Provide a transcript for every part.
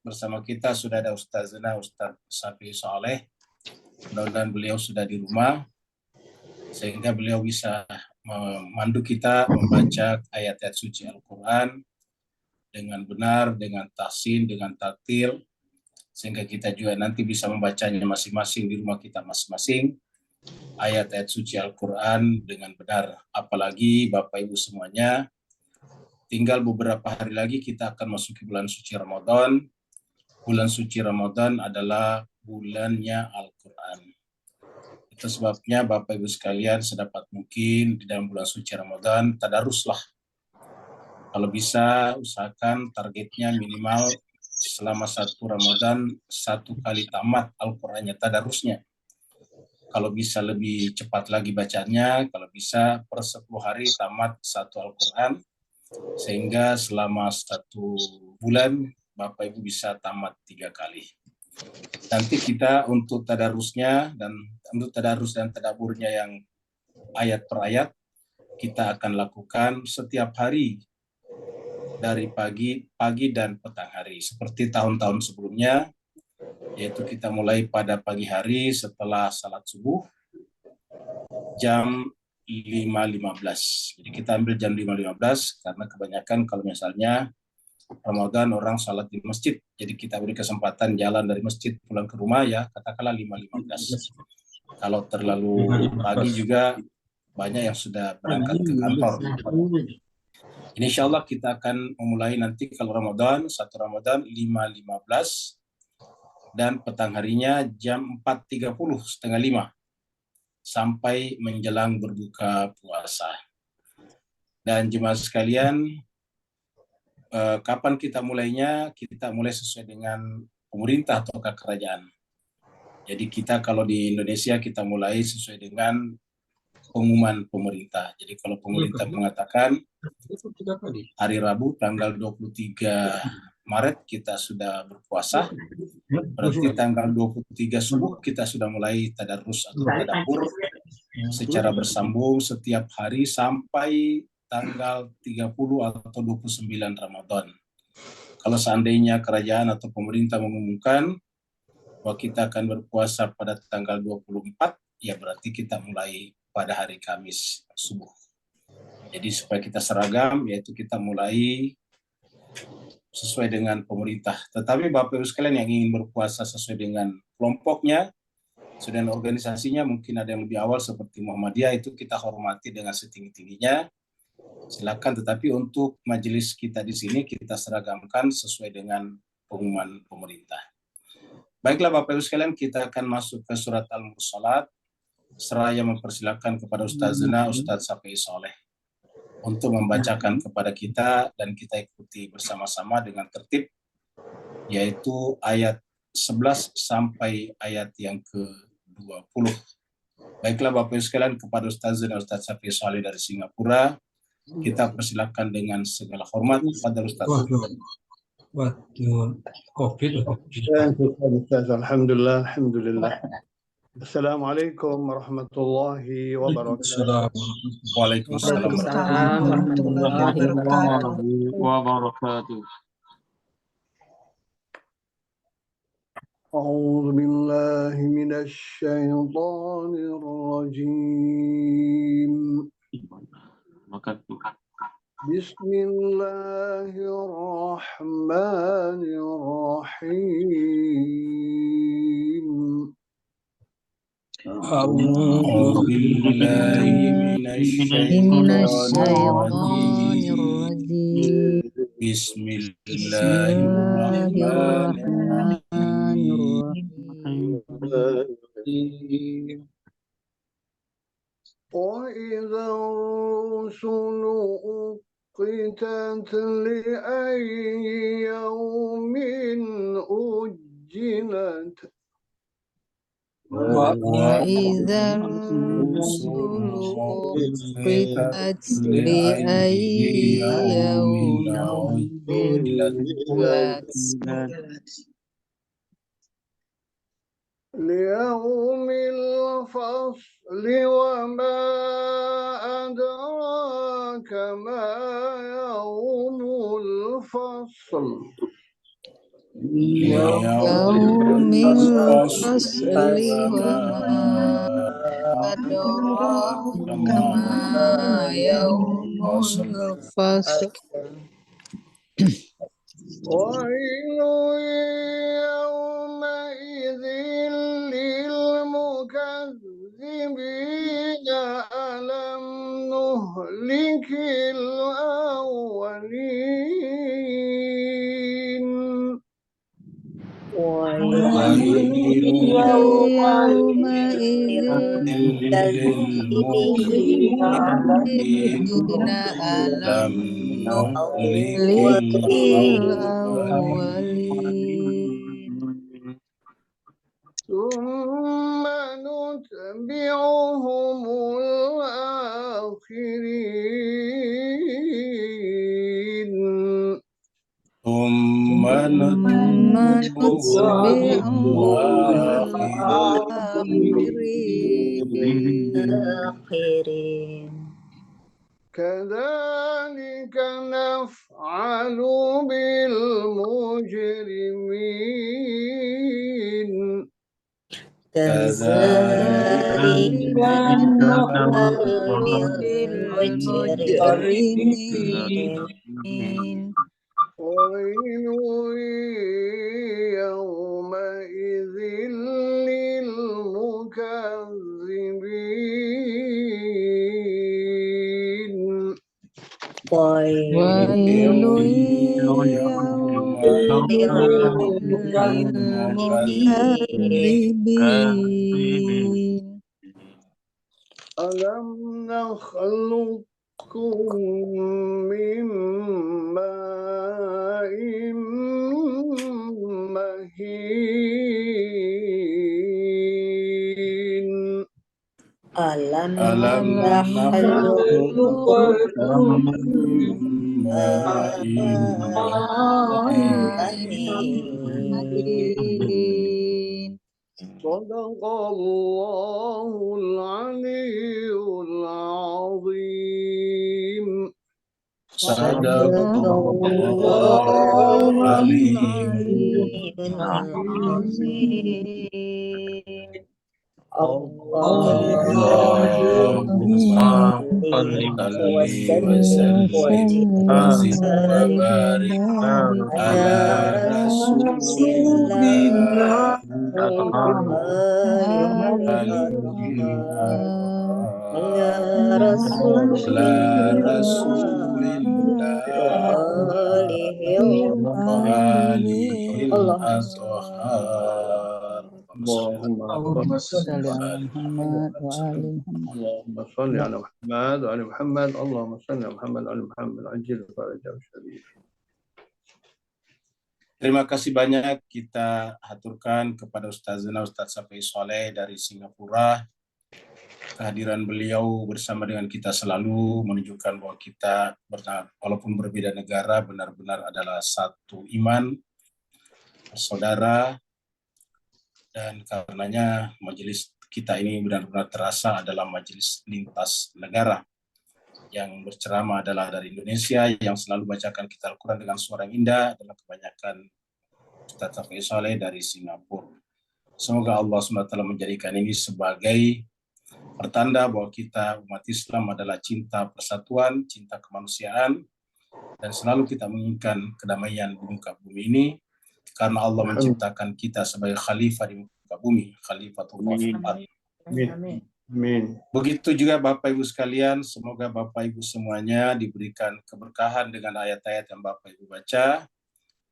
bersama kita sudah ada Ustazana Ustaz Safi Saleh. Mudah-mudahan beliau sudah di rumah sehingga beliau bisa memandu kita membaca ayat-ayat suci Al-Quran dengan benar, dengan tahsin, dengan tartil, sehingga kita juga nanti bisa membacanya masing-masing di rumah kita masing-masing, ayat-ayat suci Al-Quran dengan benar. Apalagi Bapak Ibu semuanya, tinggal beberapa hari lagi kita akan masuki bulan suci Ramadan. Bulan suci Ramadan adalah bulannya Al-Quran. Itu sebabnya Bapak Ibu sekalian sedapat mungkin di dalam bulan suci Ramadan tadaruslah. Kalau bisa usahakan targetnya minimal selama satu Ramadan 1 kali tamat Al-Qurannya, tadarusnya. Kalau bisa lebih cepat lagi bacanya, kalau bisa per 10 hari tamat 1 Al-Quran, sehingga selama 1 bulan Bapak Ibu bisa tamat 3 kali. Nanti kita untuk tadarusnya dan untuk tadarus dan tadaburnya yang ayat per ayat, kita akan lakukan setiap hari dari pagi dan petang hari. Seperti tahun-tahun sebelumnya, yaitu kita mulai pada pagi hari setelah salat subuh, jam 5.15. Jadi kita ambil jam 5.15 karena kebanyakan kalau misalnya Ramadan orang salat di masjid. Jadi kita beri kesempatan jalan dari masjid pulang ke rumah ya, katakanlah 5.15. Kalau terlalu pagi juga banyak yang sudah berangkat ke kantor. Ini insya Allah kita akan memulai nanti kalau Ramadan, 1 Ramadan 5.15 dan petang harinya jam 4.30, setengah 5 sampai menjelang berbuka puasa. Dan jemaah sekalian, kapan kita mulainya? Kita mulai sesuai dengan pemerintah atau kerajaan. Jadi kita kalau di Indonesia kita mulai sesuai dengan pengumuman pemerintah. Jadi kalau pemerintah mengatakan hari Rabu tanggal 23 Maret kita sudah berpuasa, berarti tanggal 23 subuh kita sudah mulai tadarus atau tadabbur secara bersambung setiap hari sampai tanggal 30 atau 29 Ramadan. Kalau seandainya kerajaan atau pemerintah mengumumkan bahwa kita akan berpuasa pada tanggal 24, ya berarti kita mulai pada hari Kamis subuh. Jadi supaya kita seragam, yaitu kita mulai sesuai dengan pemerintah. Tetapi Bapak Ibu sekalian yang ingin berpuasa sesuai dengan kelompoknya, sesuai dengan organisasinya, mungkin ada yang lebih awal seperti Muhammadiyah, itu kita hormati dengan setinggi-tingginya. Silakan, tetapi untuk majelis kita di sini kita seragamkan sesuai dengan pengumuman pemerintah. Baiklah Bapak Ibu sekalian, kita akan masuk ke surat Al-Mursalat. Seraya mempersilakan kepada Ustazana Ustaz Safi Saleh untuk membacakan kepada kita dan kita ikuti bersama-sama dengan tertib, yaitu ayat 11 sampai ayat yang ke-20. Baiklah Bapak Ibu sekalian, kepada Ustazana Ustaz Safi Saleh dari Singapura, kita persilakan dengan segala hormat kepada Ustaz. Alhamdulillah, alhamdulillah. Assalamualaikum warahmatullahi wabarakatuh. Waalaikumsalam warahmatullahi wabarakatuh. A'udzu billahi minasy syaithanir rajim. Bismillahirrahmanirrahim. أعوذ بالله من الشيطان الرجيم بسم الله الرحمن الرحيم وإذا الرسل أقتت لأي يوم أجلت وإذا الرسل أقتت لأي يوم أجلت ليوم الفصل وما أدراك ما يوم الفصل يوم الفصل وما أدراك ما يوم الفصل ويل يومئذ للمكذبين ألم نهلك الأولين ويل يومئذ للمكذبين ألم نهلك الأولين ثم نتبعهم الآخرين ثم نتبعهم الآخرين كذلك نفعل بالمجرمين كذلك نفعل بالمجرمين ويل يومئذ للمكذبين ويل للمكذبين ألم نخلقكم من ماء مهين ألم نخلقكم من ماء مهين صدق الله العلي العظيم صدق الله العلي العظيم اللهم صل وسلم وزد وبارك على رسول الله على رسول الله وآله الأطهار اللهم صل على محمد وآل محمد اللهم صل على محمد وعلى محمد اللهم صل على محمد وعلى محمد عجل فرجه الشريف. Terima kasih banyak kita haturkan kepada Ustazana Ustaz Safi Soleh dari Singapura. Kehadiran beliau bersama dengan kita selalu menunjukkan bahwa kita walaupun berbeda negara benar-benar adalah satu iman, saudara, dan karenanya majelis kita ini benar-benar terasa adalah majelis lintas negara. Yang berceramah adalah dari Indonesia, yang selalu bacakan kita Al-Quran dengan suara yang indah adalah kebanyakan Ustaz Safi Soleh dari Singapura. Semoga Allah SWT menjadikan ini sebagai pertanda bahwa kita umat Islam adalah cinta persatuan, cinta kemanusiaan, dan selalu kita menginginkan kedamaian di muka bumi ini, karena Allah menciptakan kita sebagai khalifah di muka bumi, khalifatullah fil ardh. Amin. Begitu juga Bapak Ibu sekalian, semoga Bapak Ibu semuanya diberikan keberkahan dengan ayat-ayat yang Bapak Ibu baca.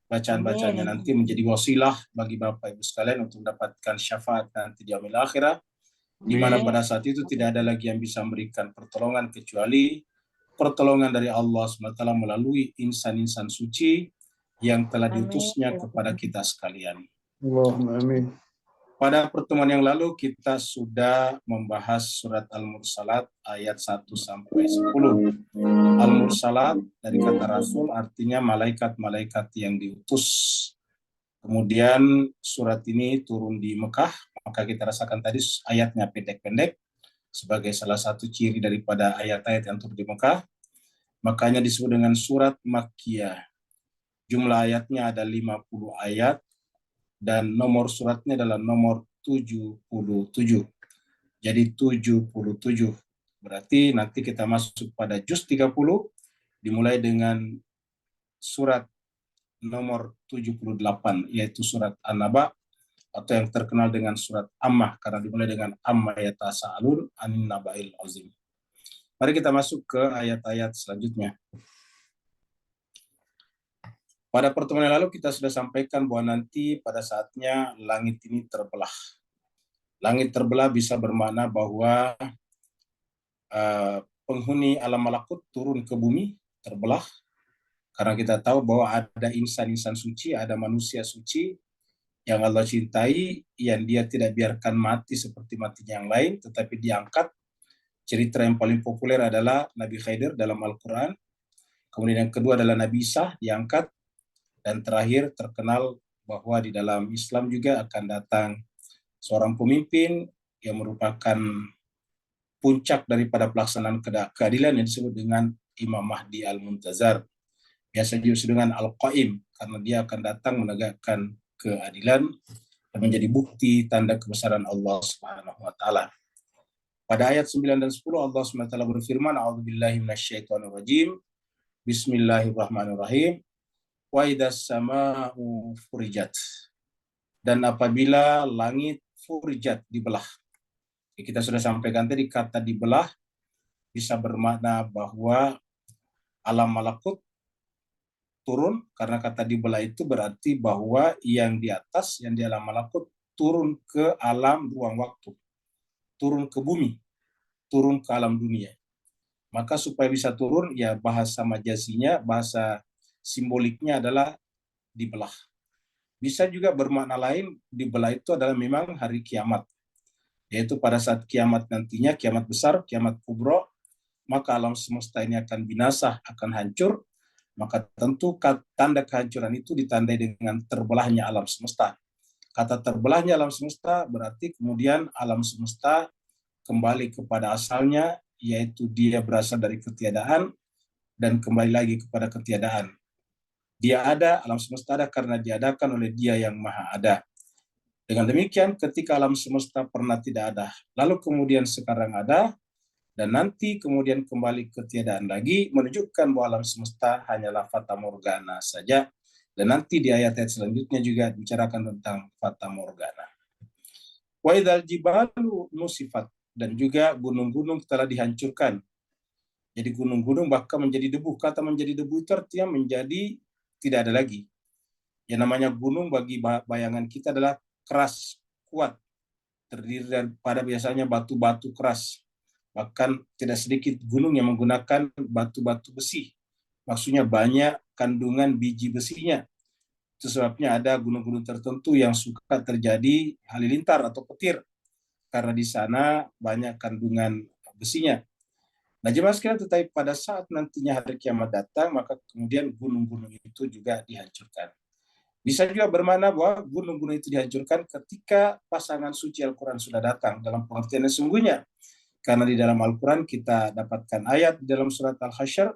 Bacaan-bacanya nanti menjadi wasilah bagi Bapak Ibu sekalian untuk mendapatkan syafaat nanti di yaumil akhirah, di mana pada saat itu tidak ada lagi yang bisa memberikan pertolongan kecuali pertolongan dari Allah SWT melalui insan-insan suci yang telah diutusnya kepada kita sekalian. Allahumma amin. Pada pertemuan yang lalu kita sudah membahas surat Al-Mursalat ayat 1-10. Al-Mursalat dari kata Rasul artinya malaikat-malaikat yang diutus. Kemudian surat ini turun di Mekah, maka kita rasakan tadi ayatnya pendek-pendek sebagai salah satu ciri daripada ayat-ayat yang turun di Mekah. Makanya disebut dengan surat Makkiyah. Jumlah ayatnya ada 50 ayat, dan nomor suratnya adalah nomor 77. Jadi 77. Berarti nanti kita masuk pada juz 30 dimulai dengan surat nomor 78, yaitu surat An-Naba atau yang terkenal dengan surat Ammah karena dimulai dengan amma yatasaalun anin naba'il azim. Mari kita masuk ke ayat-ayat selanjutnya. Pada pertemuan yang lalu kita sudah sampaikan bahwa nanti pada saatnya langit ini terbelah. Langit terbelah bisa bermakna bahwa penghuni alam malakut turun ke bumi terbelah, karena kita tahu bahwa ada insan-insan suci, ada manusia suci yang Allah cintai, yang dia tidak biarkan mati seperti matinya yang lain, tetapi diangkat. Cerita yang paling populer adalah Nabi Khidir dalam Al-Quran. Kemudian yang kedua adalah Nabi Isa diangkat. Dan terakhir terkenal bahwa di dalam Islam juga akan datang seorang pemimpin yang merupakan puncak daripada pelaksanaan keadilan yang disebut dengan Imam Mahdi Al-Muntazar. Biasa disebut dengan Al-Qaim, karena dia akan datang menegakkan keadilan dan menjadi bukti tanda kebesaran Allah Subhanahu wa taala. Pada ayat 9 dan 10 Allah Subhanahu wa taala berfirman, A'udzubillahi minasyaitonirrajim. Bismillahirrahmanirrahim. Wa idzas samaa'u furijat. Dan apabila langit furijat dibelah. Kita sudah sampaikan tadi kata dibelah bisa bermakna bahwa alam malakut turun, karena kata dibelah itu berarti bahwa yang di atas, yang di alam malakut turun ke alam ruang waktu, turun ke bumi, turun ke alam dunia. Maka supaya bisa turun, ya bahasa majazinya, bahasa simboliknya adalah dibelah. Bisa juga bermakna lain, dibelah itu adalah memang hari kiamat. Yaitu pada saat kiamat nantinya, kiamat besar, kiamat kubro, maka alam semesta ini akan binasa, akan hancur. Maka tentu tanda kehancuran itu ditandai dengan terbelahnya alam semesta. Kata terbelahnya alam semesta berarti kemudian alam semesta kembali kepada asalnya, yaitu dia berasal dari ketiadaan dan kembali lagi kepada ketiadaan. Dia ada, alam semesta ada karena diadakan oleh Dia yang Maha Ada. Dengan demikian, ketika alam semesta pernah tidak ada, lalu kemudian sekarang ada, dan nanti kemudian kembali ketiadaan lagi, menunjukkan bahwa alam semesta hanyalah fata morgana saja. Dan nanti di ayat-ayat selanjutnya juga bicarakan tentang fata morgana. Wa idzal jibalu nusifat, dan juga gunung-gunung telah dihancurkan. Jadi gunung-gunung bahkan menjadi debu. Kata menjadi debu itu artinya menjadi tidak ada lagi. Yang namanya gunung bagi bayangan kita adalah keras, kuat, terdiri daripada biasanya batu-batu keras. Bahkan tidak sedikit gunung yang menggunakan batu-batu besi. Maksudnya banyak kandungan biji besinya. Itu sebabnya ada gunung-gunung tertentu yang suka terjadi halilintar atau petir. Karena di sana banyak kandungan besinya. Nah, jemaah sekalian, tetapi pada saat nantinya hari kiamat datang, maka kemudian gunung-gunung itu juga dihancurkan. Bisa juga bermakna bahwa gunung-gunung itu dihancurkan ketika pasangan suci Al-Quran sudah datang, dalam pengertian yang sungguhnya. Karena di dalam Al-Quran kita dapatkan ayat di dalam surat Al-Hasyr,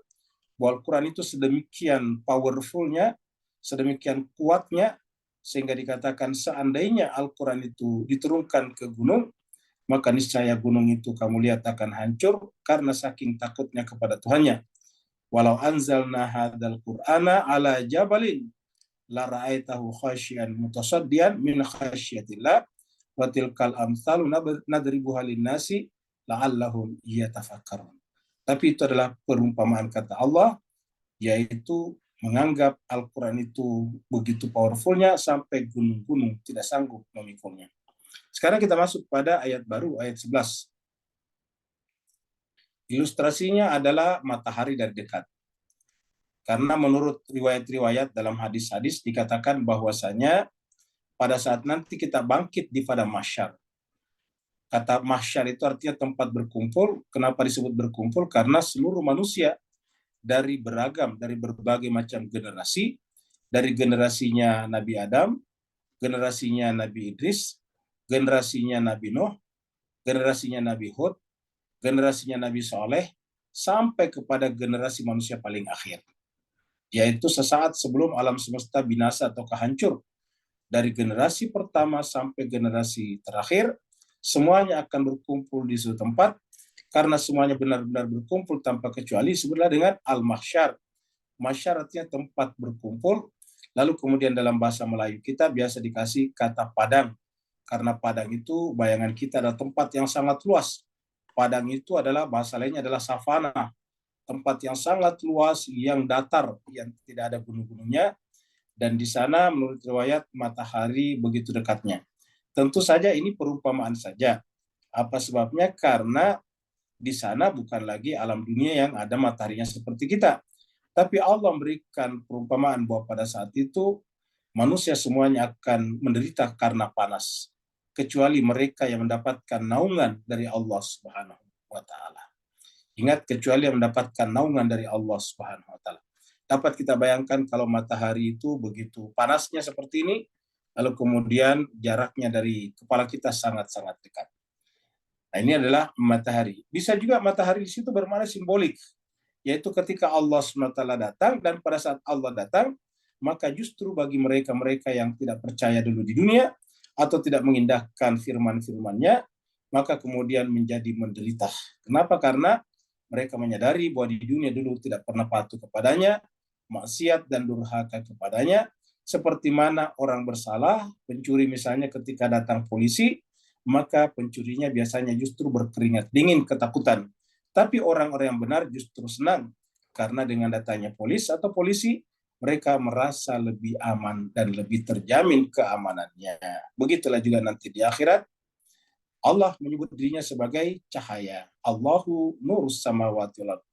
bahwa Al-Quran itu sedemikian powerfulnya, sedemikian kuatnya, sehingga dikatakan seandainya Al-Quran itu diturunkan ke gunung, maka niscaya gunung itu kamu lihat akan hancur karena saking takutnya kepada Tuhannya. Walau anzalna hadzal qur'ana ala jabalin la ra'aitahu khasyian mutasaddian min khasyiatillah wa tilkal amsalu nadribuha lin-nasi la'allahum yatafakkarun. Tapi itu adalah perumpamaan kata Allah, yaitu menganggap Al-Quran itu begitu powerfulnya sampai gunung-gunung tidak sanggup memikulnya. Sekarang kita masuk pada ayat baru, ayat 11. Ilustrasinya adalah matahari dari dekat. Karena menurut riwayat-riwayat dalam hadis-hadis dikatakan bahwasanya pada saat nanti kita bangkit di padang mahsyar. Kata mahsyar itu artinya tempat berkumpul. Kenapa disebut berkumpul? Karena seluruh manusia dari berbagai macam generasi, dari generasinya Nabi Adam, generasinya Nabi Idris, generasinya Nabi Nuh, generasinya Nabi Hud, generasinya Nabi Saleh, sampai kepada generasi manusia paling akhir. Yaitu sesaat sebelum alam semesta binasa atau hancur. dari generasi pertama sampai generasi terakhir, semuanya akan berkumpul di suatu tempat, karena semuanya benar-benar berkumpul tanpa kecuali, disebutlah dengan al-mahsyar. Mahsyar artinya tempat berkumpul. Lalu kemudian dalam bahasa Melayu kita biasa dikasih kata padang, karena padang itu bayangan kita adalah tempat yang sangat luas. Padang itu adalah bahasa lainnya adalah savana, tempat yang sangat luas, yang datar, yang tidak ada gunung-gunungnya, dan di sana menurut riwayat matahari begitu dekatnya. Tentu saja ini perumpamaan saja. Apa sebabnya? Karena di sana bukan lagi alam dunia yang ada mataharinya seperti kita. Tapi Allah memberikan perumpamaan bahwa pada saat itu manusia semuanya akan menderita karena panas, kecuali mereka yang mendapatkan naungan dari Allah Subhanahu wa taala. Ingat, kecuali yang mendapatkan naungan dari Allah Subhanahu wa taala. Dapat kita bayangkan kalau matahari itu begitu panasnya seperti ini, lalu kemudian jaraknya dari kepala kita sangat-sangat dekat. Nah, ini adalah matahari. Bisa juga matahari di situ bermakna simbolik, yaitu ketika Allah SWT datang, dan pada saat Allah datang, maka justru bagi mereka-mereka yang tidak percaya dulu di dunia, atau tidak mengindahkan firman-firmannya, maka kemudian menjadi menderita. Kenapa? Karena mereka menyadari bahwa di dunia dulu tidak pernah patuh kepadanya, maksiat dan durhaka kepadanya, seperti mana orang bersalah, pencuri misalnya ketika datang polisi, maka pencurinya biasanya justru berkeringat dingin ketakutan. Tapi orang-orang yang benar justru senang, karena dengan datangnya polisi, mereka merasa lebih aman dan lebih terjamin keamanannya. Begitulah juga nanti di akhirat, Allah menyebut dirinya sebagai cahaya. Allahu nurus samawati wal ardh.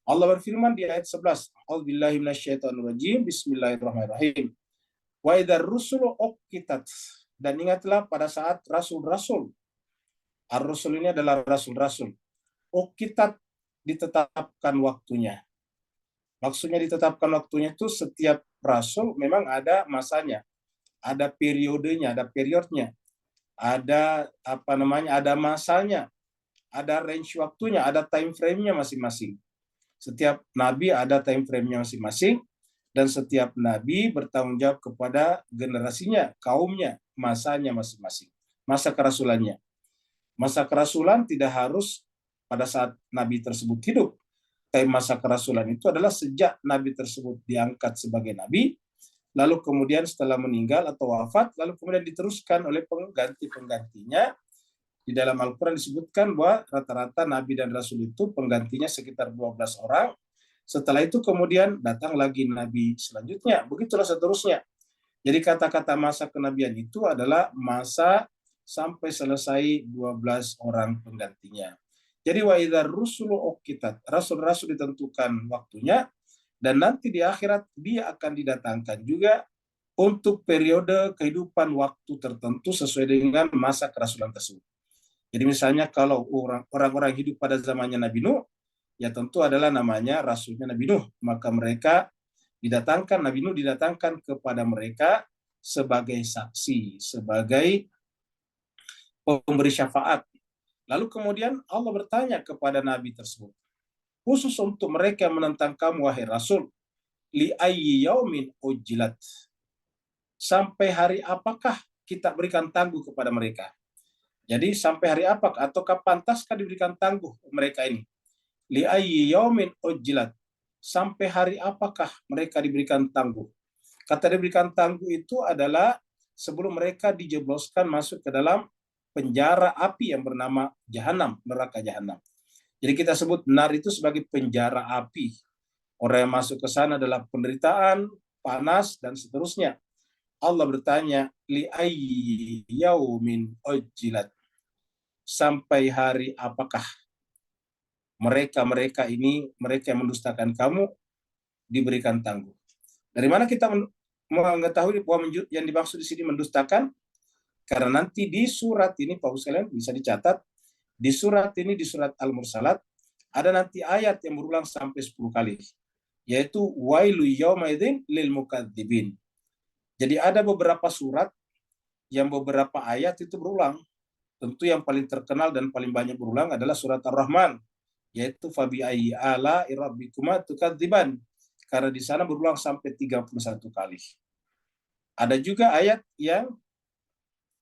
Allah berfirman di ayat 11, A'udzubillahi minasyaitonirrajim, bismillahirrahmanirrahim. Wa idzar rusulu uqitat. Dan ingatlah pada saat rasul-rasul. Ar-rusul ini adalah rasul-rasul. Uqitat, ditetapkan waktunya. Maksudnya ditetapkan waktunya itu setiap rasul memang ada masanya, ada periodenya, ada periodnya. Ada ada masanya, ada range waktunya, ada time frame-nya masing-masing. Setiap nabi ada time frame-nya masing-masing, dan setiap nabi bertanggung jawab kepada generasinya, kaumnya, masanya masing-masing, masa kerasulannya. Masa kerasulan tidak harus pada saat nabi tersebut hidup. Tapi masa kerasulan itu adalah sejak nabi tersebut diangkat sebagai nabi, lalu kemudian setelah meninggal atau wafat, lalu kemudian diteruskan oleh pengganti-penggantinya. Di dalam Al-Quran disebutkan bahwa rata-rata nabi dan rasul itu penggantinya sekitar 12 orang. Setelah itu kemudian datang lagi nabi selanjutnya. Begitulah seterusnya. Jadi kata-kata masa kenabian itu adalah masa sampai selesai 12 orang penggantinya. Jadi wa idzar rusulu uqitat, rasul-rasul ditentukan waktunya, dan nanti di akhirat dia akan didatangkan juga untuk periode kehidupan waktu tertentu sesuai dengan masa kerasulan tersebut. Jadi misalnya kalau orang-orang hidup pada zamannya Nabi Nuh, ya tentu adalah namanya rasulnya Nabi Nuh. Maka mereka didatangkan, Nabi Nuh didatangkan kepada mereka sebagai saksi, sebagai pemberi syafaat. Lalu kemudian Allah bertanya kepada Nabi tersebut, khusus untuk mereka yang menentang kamu, wahai Rasul, li ayyi yaumin ujilat. Sampai hari apakah kita berikan tangguh kepada mereka? Jadi sampai hari apakah, ataukah pantaskah diberikan tangguh mereka ini? Li ayyi yaumin ujilat. Sampai hari apakah mereka diberikan tangguh? Kata diberikan tangguh itu adalah sebelum mereka dijebloskan masuk ke dalam penjara api yang bernama Jahanam, neraka Jahanam. Jadi kita sebut nar itu sebagai penjara api. Orang yang masuk ke sana adalah penderitaan, panas, dan seterusnya. Allah bertanya, li ayyi yaumin ujilat. Sampai hari apakah mereka ini, mereka yang mendustakan kamu, diberikan tangguh. Dari mana kita mengetahui bahwa yang dimaksud di sini mendustakan? Karena nanti di surat ini, Pak sekalian bisa dicatat, di surat ini, di surat Al-Mursalat, ada nanti ayat yang berulang sampai 10 kali, yaitu wailu yaumaidin lil mukadzibin. Jadi ada beberapa surat yang beberapa ayat itu berulang. Tentu yang paling terkenal dan paling banyak berulang adalah surat Ar-Rahman, yaitu fabi ayyi ala rabbikuma tukadziban, karena di sana berulang sampai 31 kali. Ada juga ayat yang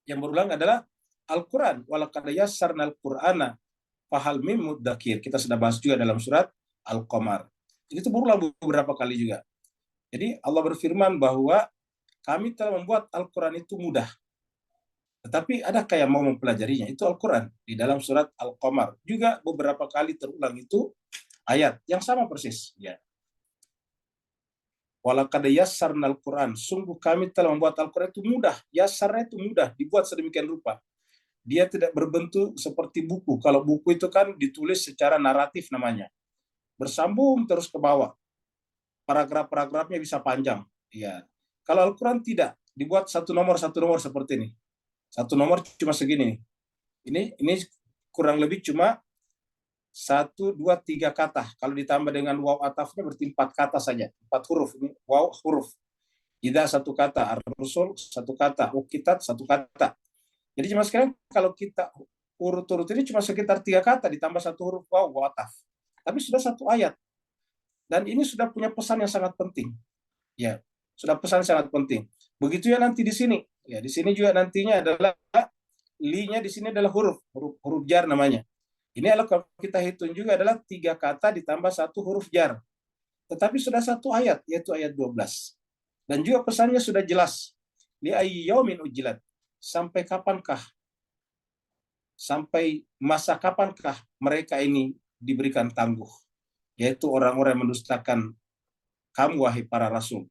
berulang adalah Al-Quran. Walaqad yassarnal Qur'ana fahal mim muddakir. Kita sudah bahas juga dalam surat Al-Qamar. Itu berulang beberapa kali juga. Jadi Allah berfirman bahwa kami telah membuat Al-Quran itu mudah. Tetapi adakah yang mau mempelajarinya? Itu Al-Quran. Di dalam surat Al-Qamar. Juga beberapa kali terulang itu ayat yang sama persis. Ya. Walaqad yassarnal Qur'an. Sungguh kami telah membuat Al-Quran itu mudah. Yassarnya itu mudah. Dibuat sedemikian rupa. Dia tidak berbentuk seperti buku. Kalau buku itu kan ditulis secara naratif namanya. Bersambung terus ke bawah. Paragraf-paragrafnya bisa panjang. Ya. Kalau Al-Quran tidak. Dibuat satu nomor seperti ini. Satu nomor cuma segini. Ini kurang lebih cuma 1, 2, 3 kata. Kalau ditambah dengan waw atafnya berarti 4 kata saja. 4 huruf. Ini waw huruf. Ida 1 kata. Ar-Rasul 1 kata. Ukitat 1 kata. Jadi cuma sekarang kalau kita urut-urut ini cuma sekitar 3 kata ditambah 1 huruf waw ataf. Tapi sudah 1 ayat. Dan ini sudah punya pesan yang sangat penting. Ya, sudah pesan sangat penting. Begitu ya nanti di sini. Ya, di sini juga nantinya adalah li-nya di sini adalah huruf jar namanya. Ini adalah kalau kita hitung juga adalah 3 kata ditambah 1 huruf jar. Tetapi sudah 1 ayat, yaitu ayat 12. Dan juga pesannya sudah jelas. Li ayyi yaumin ujilat. Sampai kapankah? Sampai masa kapankah mereka ini diberikan tangguh? Yaitu orang-orang yang mendustakan kamu, wahai para rasul.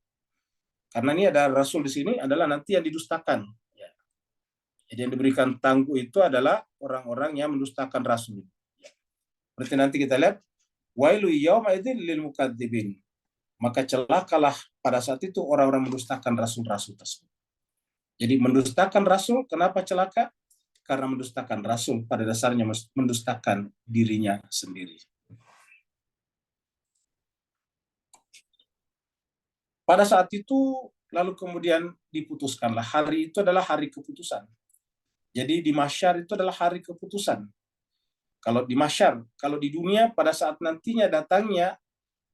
Karena ini ada rasul di sini adalah nanti yang didustakan. Ya. Jadi yang diberikan tangguh itu adalah orang-orang yang mendustakan rasul. Ya. Berarti nanti kita lihat, wailu yawma idzin lil mukadzibin. Maka celakalah pada saat itu orang-orang mendustakan rasul-rasul tersebut. Jadi mendustakan rasul, kenapa celaka? Karena mendustakan rasul pada dasarnya mendustakan dirinya sendiri. Pada saat itu, lalu kemudian diputuskanlah. Hari itu adalah hari keputusan. Jadi di mahsyar itu adalah hari keputusan. Kalau di mahsyar, kalau di dunia pada saat nantinya datangnya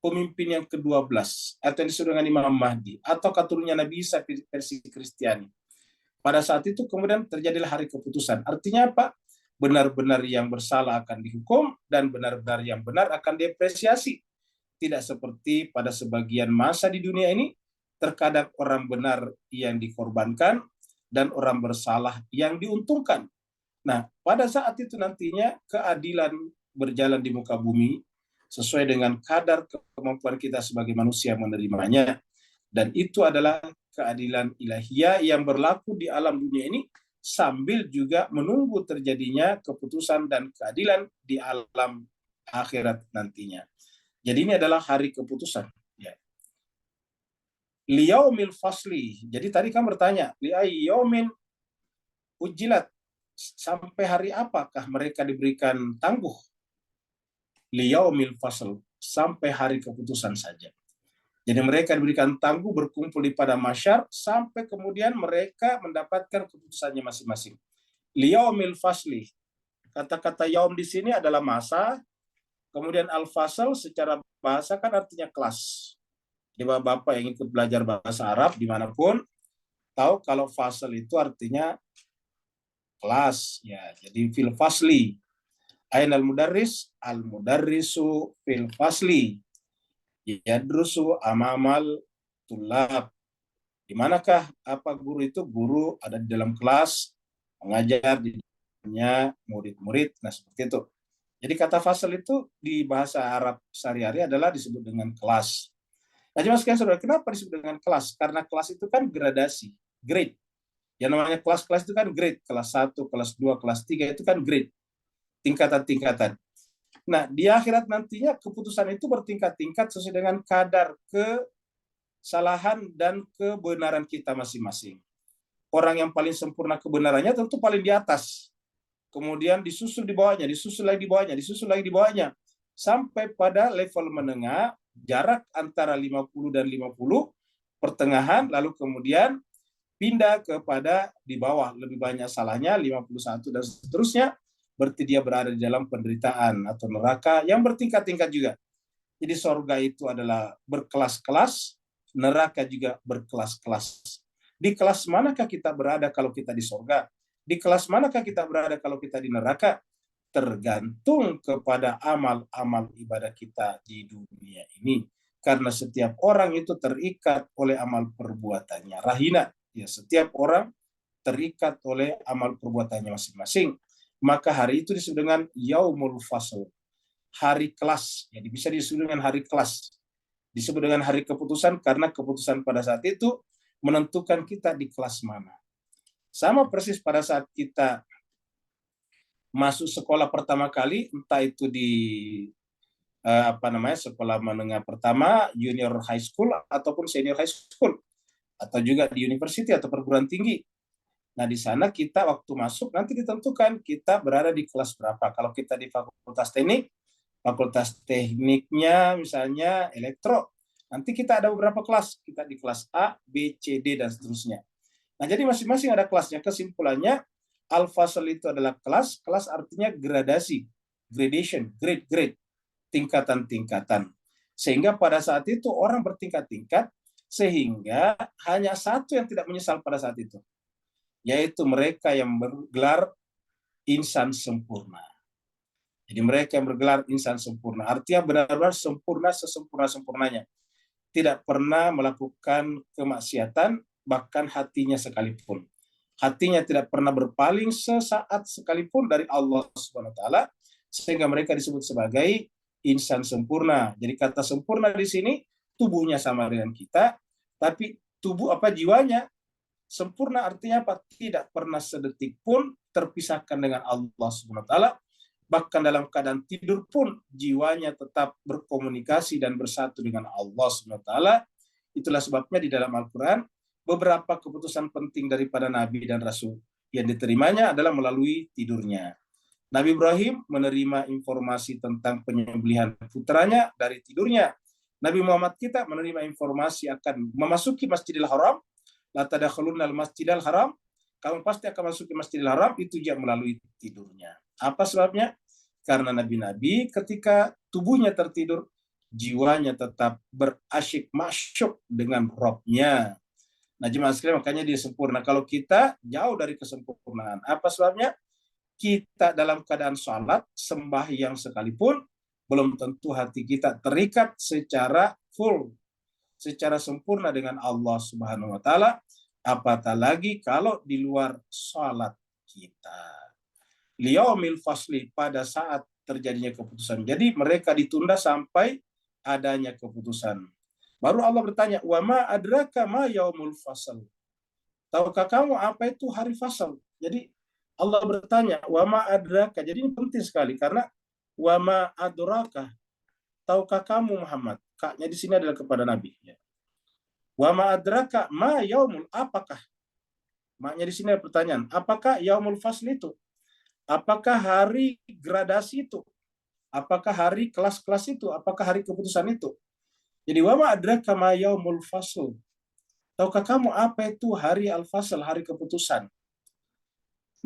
pemimpin yang ke-12, atau yang disebut dengan Imam Mahdi, atau keturunannya Nabi Isa versi Kristiani. Pada saat itu kemudian terjadilah hari keputusan. Artinya apa? Benar-benar yang bersalah akan dihukum, dan benar-benar yang benar akan diapresiasi. Tidak seperti pada sebagian masa di dunia ini, terkadang orang benar yang dikorbankan dan orang bersalah yang diuntungkan. Nah, pada saat itu nantinya keadilan berjalan di muka bumi sesuai dengan kadar kemampuan kita sebagai manusia menerimanya. Dan itu adalah keadilan ilahiyah yang berlaku di alam dunia ini sambil juga menunggu terjadinya keputusan dan keadilan di alam akhirat nantinya. Jadi ini adalah hari keputusan. Ya. Liyaumil fasli. Jadi tadi kan bertanya, liyaumin ujilat. Sampai hari apakah mereka diberikan tangguh? Liyaumil fasl. Sampai hari keputusan saja. Jadi mereka diberikan tangguh berkumpul di pada mahsyar sampai kemudian mereka mendapatkan keputusannya masing-masing. Liyaumil fasli. Kata-kata yaum di sini adalah masa. Kemudian al-fasl secara bahasa kan artinya kelas. Jadi Bapak yang ikut belajar bahasa Arab dimanapun, tahu kalau fasl itu artinya kelas. Ya, jadi fil fasli. Ainal mudarris, al-mudarrisu fil fasli. Yadrusu amamal tulab. Di manakah apa guru itu? Guru ada di dalam kelas, mengajar di dalamnya murid-murid. Nah, seperti itu. Jadi kata fasal itu di bahasa Arab sehari-hari adalah disebut dengan kelas. Nah, cuma sekian saudara, kenapa disebut dengan kelas? Karena kelas itu kan gradasi, grade. Yang namanya kelas-kelas itu kan grade. Kelas 1, kelas 2, kelas 3 itu kan grade. Tingkatan-tingkatan. Nah, di akhirat nantinya keputusan itu bertingkat-tingkat sesuai dengan kadar kesalahan dan kebenaran kita masing-masing. Orang yang paling sempurna kebenarannya tentu paling di atas. Kemudian disusul di bawahnya, disusul lagi di bawahnya, disusul lagi di bawahnya. Sampai pada level menengah, jarak antara 50 dan 50, pertengahan, lalu kemudian pindah kepada di bawah. Lebih banyak salahnya, 51 dan seterusnya. Berarti dia berada di dalam penderitaan atau neraka yang bertingkat-tingkat juga. Jadi surga itu adalah berkelas-kelas, neraka juga berkelas-kelas. Di kelas manakah kita berada kalau kita di surga? Di kelas manakah kita berada kalau kita di neraka? Tergantung kepada amal-amal ibadah kita di dunia ini. Karena setiap orang itu terikat oleh amal perbuatannya. Rahina, ya, setiap orang terikat oleh amal perbuatannya masing-masing. Maka hari itu disebut dengan Yaumul Fasl, hari kelas. Jadi bisa disebut dengan hari kelas. Disebut dengan hari keputusan karena keputusan pada saat itu menentukan kita di kelas mana. Sama persis pada saat kita masuk sekolah pertama kali, entah itu di sekolah menengah pertama, junior high school ataupun senior high school, atau juga di university atau perguruan tinggi. Nah, di sana kita waktu masuk nanti ditentukan kita berada di kelas berapa. Kalau kita di fakultas tekniknya misalnya elektro, nanti kita ada beberapa kelas. Kita di kelas A, B, C, D, dan seterusnya. Nah, jadi masing-masing ada kelasnya. Kesimpulannya, Al-Fasl itu adalah kelas. Kelas artinya gradasi, gradation, grade, tingkatan-tingkatan. Sehingga pada saat itu orang bertingkat-tingkat, sehingga hanya satu yang tidak menyesal pada saat itu, yaitu mereka yang bergelar insan sempurna. Jadi mereka yang bergelar insan sempurna, artinya benar-benar sempurna sesempurna-sempurnanya. Tidak pernah melakukan kemaksiatan, bahkan hatinya sekalipun. Hatinya tidak pernah berpaling sesaat sekalipun dari Allah SWT, sehingga mereka disebut sebagai insan sempurna. Jadi kata sempurna di sini, tubuhnya sama dengan kita, tapi jiwanya sempurna artinya apa? Tidak pernah sedetik pun terpisahkan dengan Allah SWT. Bahkan dalam keadaan tidur pun jiwanya tetap berkomunikasi dan bersatu dengan Allah SWT. Itulah sebabnya di dalam Al-Quran beberapa keputusan penting daripada Nabi dan Rasul yang diterimanya adalah melalui tidurnya. Nabi Ibrahim menerima informasi tentang penyembelihan putranya dari tidurnya. Nabi Muhammad kita menerima informasi akan memasuki Masjidil Haram. La tadkhulunnal Masjidil Haram. Kamu pasti akan masuk ke Masjidil Haram, itu juga melalui tidurnya. Apa sebabnya? Karena nabi-nabi ketika tubuhnya tertidur, jiwanya tetap berasyik masyuk dengan Rabb-nya. Nah, jemaah sekalian, makanya dia sempurna. Kalau kita jauh dari kesempurnaan. Apa sebabnya? Kita dalam keadaan sholat, sembahyang sekalipun, belum tentu hati kita terikat secara full, secara sempurna dengan Allah Subhanahu wa Ta'ala. Apatah lagi kalau di luar sholat kita. Liyaumil fasli, pada saat terjadinya keputusan. Jadi mereka ditunda sampai adanya keputusan. Baru Allah bertanya, wa ma adraka ma yaumul fasl. Tahukah kamu apa itu hari fasl? Jadi Allah bertanya, wa ma adraka. Jadi ini penting sekali karena wa ma adraka. Tahukah kamu Muhammad? Kaknya di sini adalah kepada Nabi. Wa ma adraka ma yaumul, apakah? Maknya di sini ada pertanyaan, apakah yaumul fasl itu? Apakah hari gradasi itu? Apakah hari kelas-kelas itu? Apakah hari keputusan itu? Jadi wa ma adraka ma yaumul fasl. Tahukah kamu apa itu hari al-fasl, hari keputusan?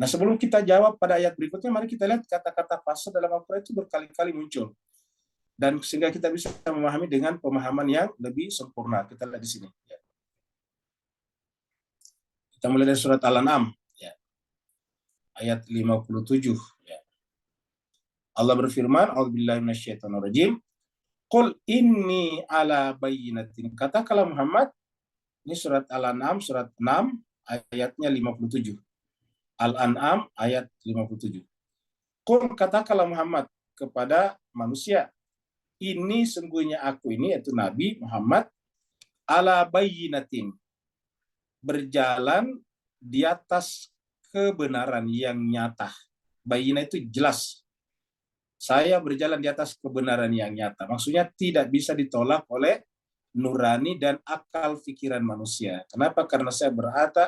Nah, sebelum kita jawab pada ayat berikutnya, mari kita lihat kata-kata fasl dalam Al-Quran itu berkali-kali muncul. Dan sehingga kita bisa memahami dengan pemahaman yang lebih sempurna. Kita lihat di sini. Kita mulai dari surat Al-An'am, ayat 57. Allah berfirman, A'udzubillahi minasyaitonirrajim. Qul inni ala bayyinatin. Katakanlah Muhammad, ini surat Al-An'am, surat 6, ayatnya 57. Al-An'am, ayat 57. Qul, katakanlah Muhammad kepada manusia, ini sungguhnya aku ini, yaitu Nabi Muhammad, ala bayyinatin, berjalan di atas kebenaran yang nyata. Bayyinah itu jelas. Saya berjalan di atas kebenaran yang nyata. Maksudnya tidak bisa ditolak oleh nurani dan akal pikiran manusia. Kenapa? Karena saya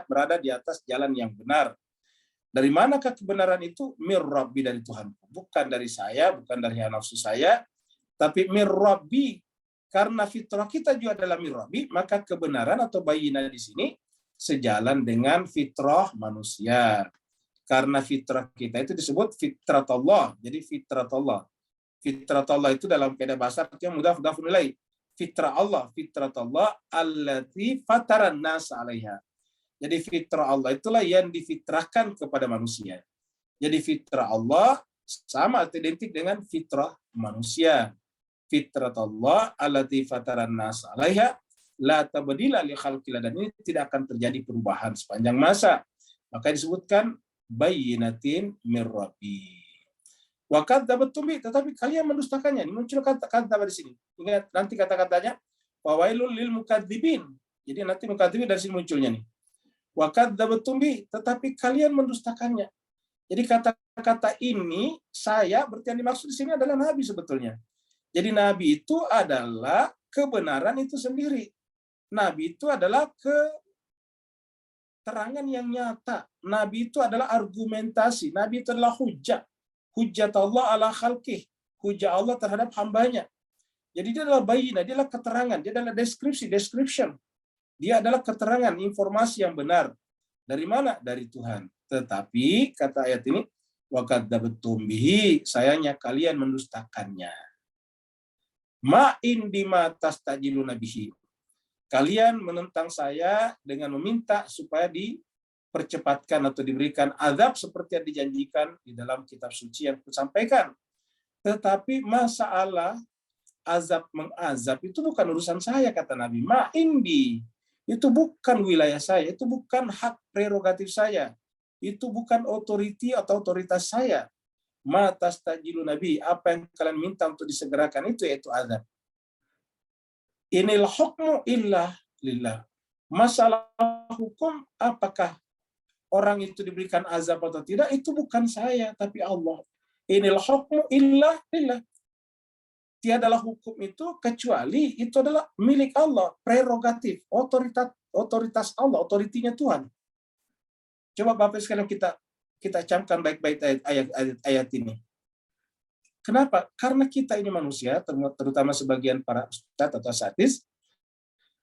berada di atas jalan yang benar. Dari manakah kebenaran itu? Mir Rabbi, dari Tuhan. Bukan dari saya, bukan dari nafsu saya, tapi mir Rabbi. Karena fitrah kita juga adalah mir Rabbi, maka kebenaran atau bayyinah di sini sejalan dengan fitrah manusia. Karena fitrah kita itu disebut fitrat Allah. Jadi fitrat Allah. Fitrat Allah itu dalam kaidah bahasa artinya mudhaf ilaih. Fitrah Allah allati fataran nas 'alaiha. Jadi fitrah Allah itulah yang difitrahkan kepada manusia. Jadi fitrah Allah sama atau identik dengan fitrah manusia. Fitrat Allah allati fataran nas 'alaiha la tabdila li khalqillah, dan ini tidak akan terjadi perubahan sepanjang masa. Maka disebutkan bayyinatin mir rabbi. Wa kadzabatum bi, tetapi kalian mendustakannya. Ini muncul kata-kata di sini. Ingat nanti kata-katanya fawailul lil mukadzibin. Jadi nanti mukadzibin dari sini munculnya nih. Wa kadzabatum bi, tetapi kalian mendustakannya. Jadi kata-kata ini saya berarti yang dimaksud di sini adalah nabi sebetulnya. Jadi nabi itu adalah kebenaran itu sendiri. Nabi itu adalah keterangan yang nyata. Nabi itu adalah argumentasi. Nabi itu adalah hujjah. Hujjat Allah ala khalqih. Hujjah Allah terhadap hambanya. Jadi dia adalah bayina, dia adalah keterangan, dia adalah description. Dia adalah keterangan, informasi yang benar. Dari mana? Dari Tuhan. Tetapi, kata ayat ini, wa kadzabtum bihi, sayangnya kalian mendustakannya. Ma indima tastajiluna bihi. Kalian menentang saya dengan meminta supaya dipercepatkan atau diberikan azab seperti yang dijanjikan di dalam kitab suci yang kusampaikan. Tetapi masalah azab mengazab itu bukan urusan saya, kata Nabi. Ma indi, itu bukan wilayah saya, itu bukan hak prerogatif saya, itu bukan otoriti atau otoritas saya. Ma tastajiluna bihi, apa yang kalian minta untuk disegerakan itu yaitu azab. Inil hukmu illa lillah. Masalah hukum apakah orang itu diberikan azab atau tidak, itu bukan saya, tapi Allah. Inil hukmu illa lillah. Tiadalah hukum itu kecuali itu adalah milik Allah, prerogatif, otoritas Allah, otoritinya Tuhan. Coba Bapak sekalian kita camkan baik-baik ayat ini. Kenapa? Karena kita ini manusia, terutama sebagian para ustadz atau asatidz,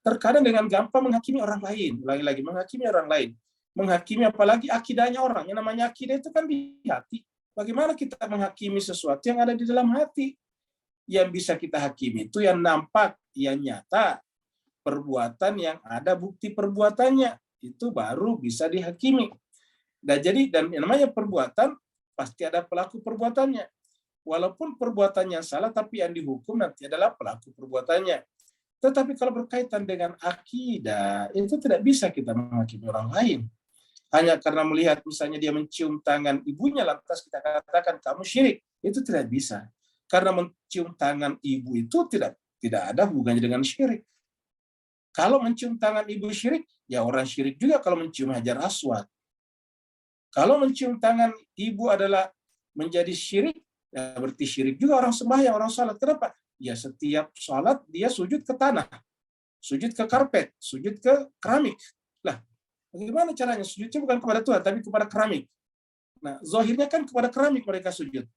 terkadang dengan gampang menghakimi orang lain. Lagi-lagi menghakimi orang lain. Menghakimi apalagi akidahnya orang. Yang namanya akidah itu kan di hati. Bagaimana kita menghakimi sesuatu yang ada di dalam hati? Yang bisa kita hakimi itu yang nampak, yang nyata. Perbuatan yang ada bukti perbuatannya. Itu baru bisa dihakimi. Dan yang namanya perbuatan, pasti ada pelaku perbuatannya. Walaupun perbuatannya salah, tapi yang dihukum nanti adalah pelaku perbuatannya. Tetapi kalau berkaitan dengan akidah, itu tidak bisa kita menghakimi orang lain. Hanya karena melihat misalnya dia mencium tangan ibunya, lantas kita katakan kamu syirik. Itu tidak bisa. Karena mencium tangan ibu itu tidak ada hubungannya dengan syirik. Kalau mencium tangan ibu syirik, ya orang syirik juga kalau mencium hajar aswad. Kalau mencium tangan ibu adalah menjadi syirik, ya berarti syirik juga orang sembahyang, orang sholat. Kenapa? Ya setiap sholat dia sujud ke tanah, sujud ke karpet, sujud ke keramik. Lah, bagaimana caranya? Sujudnya bukan kepada Tuhan, tapi kepada keramik. Nah, zahirnya kan kepada keramik mereka sujud.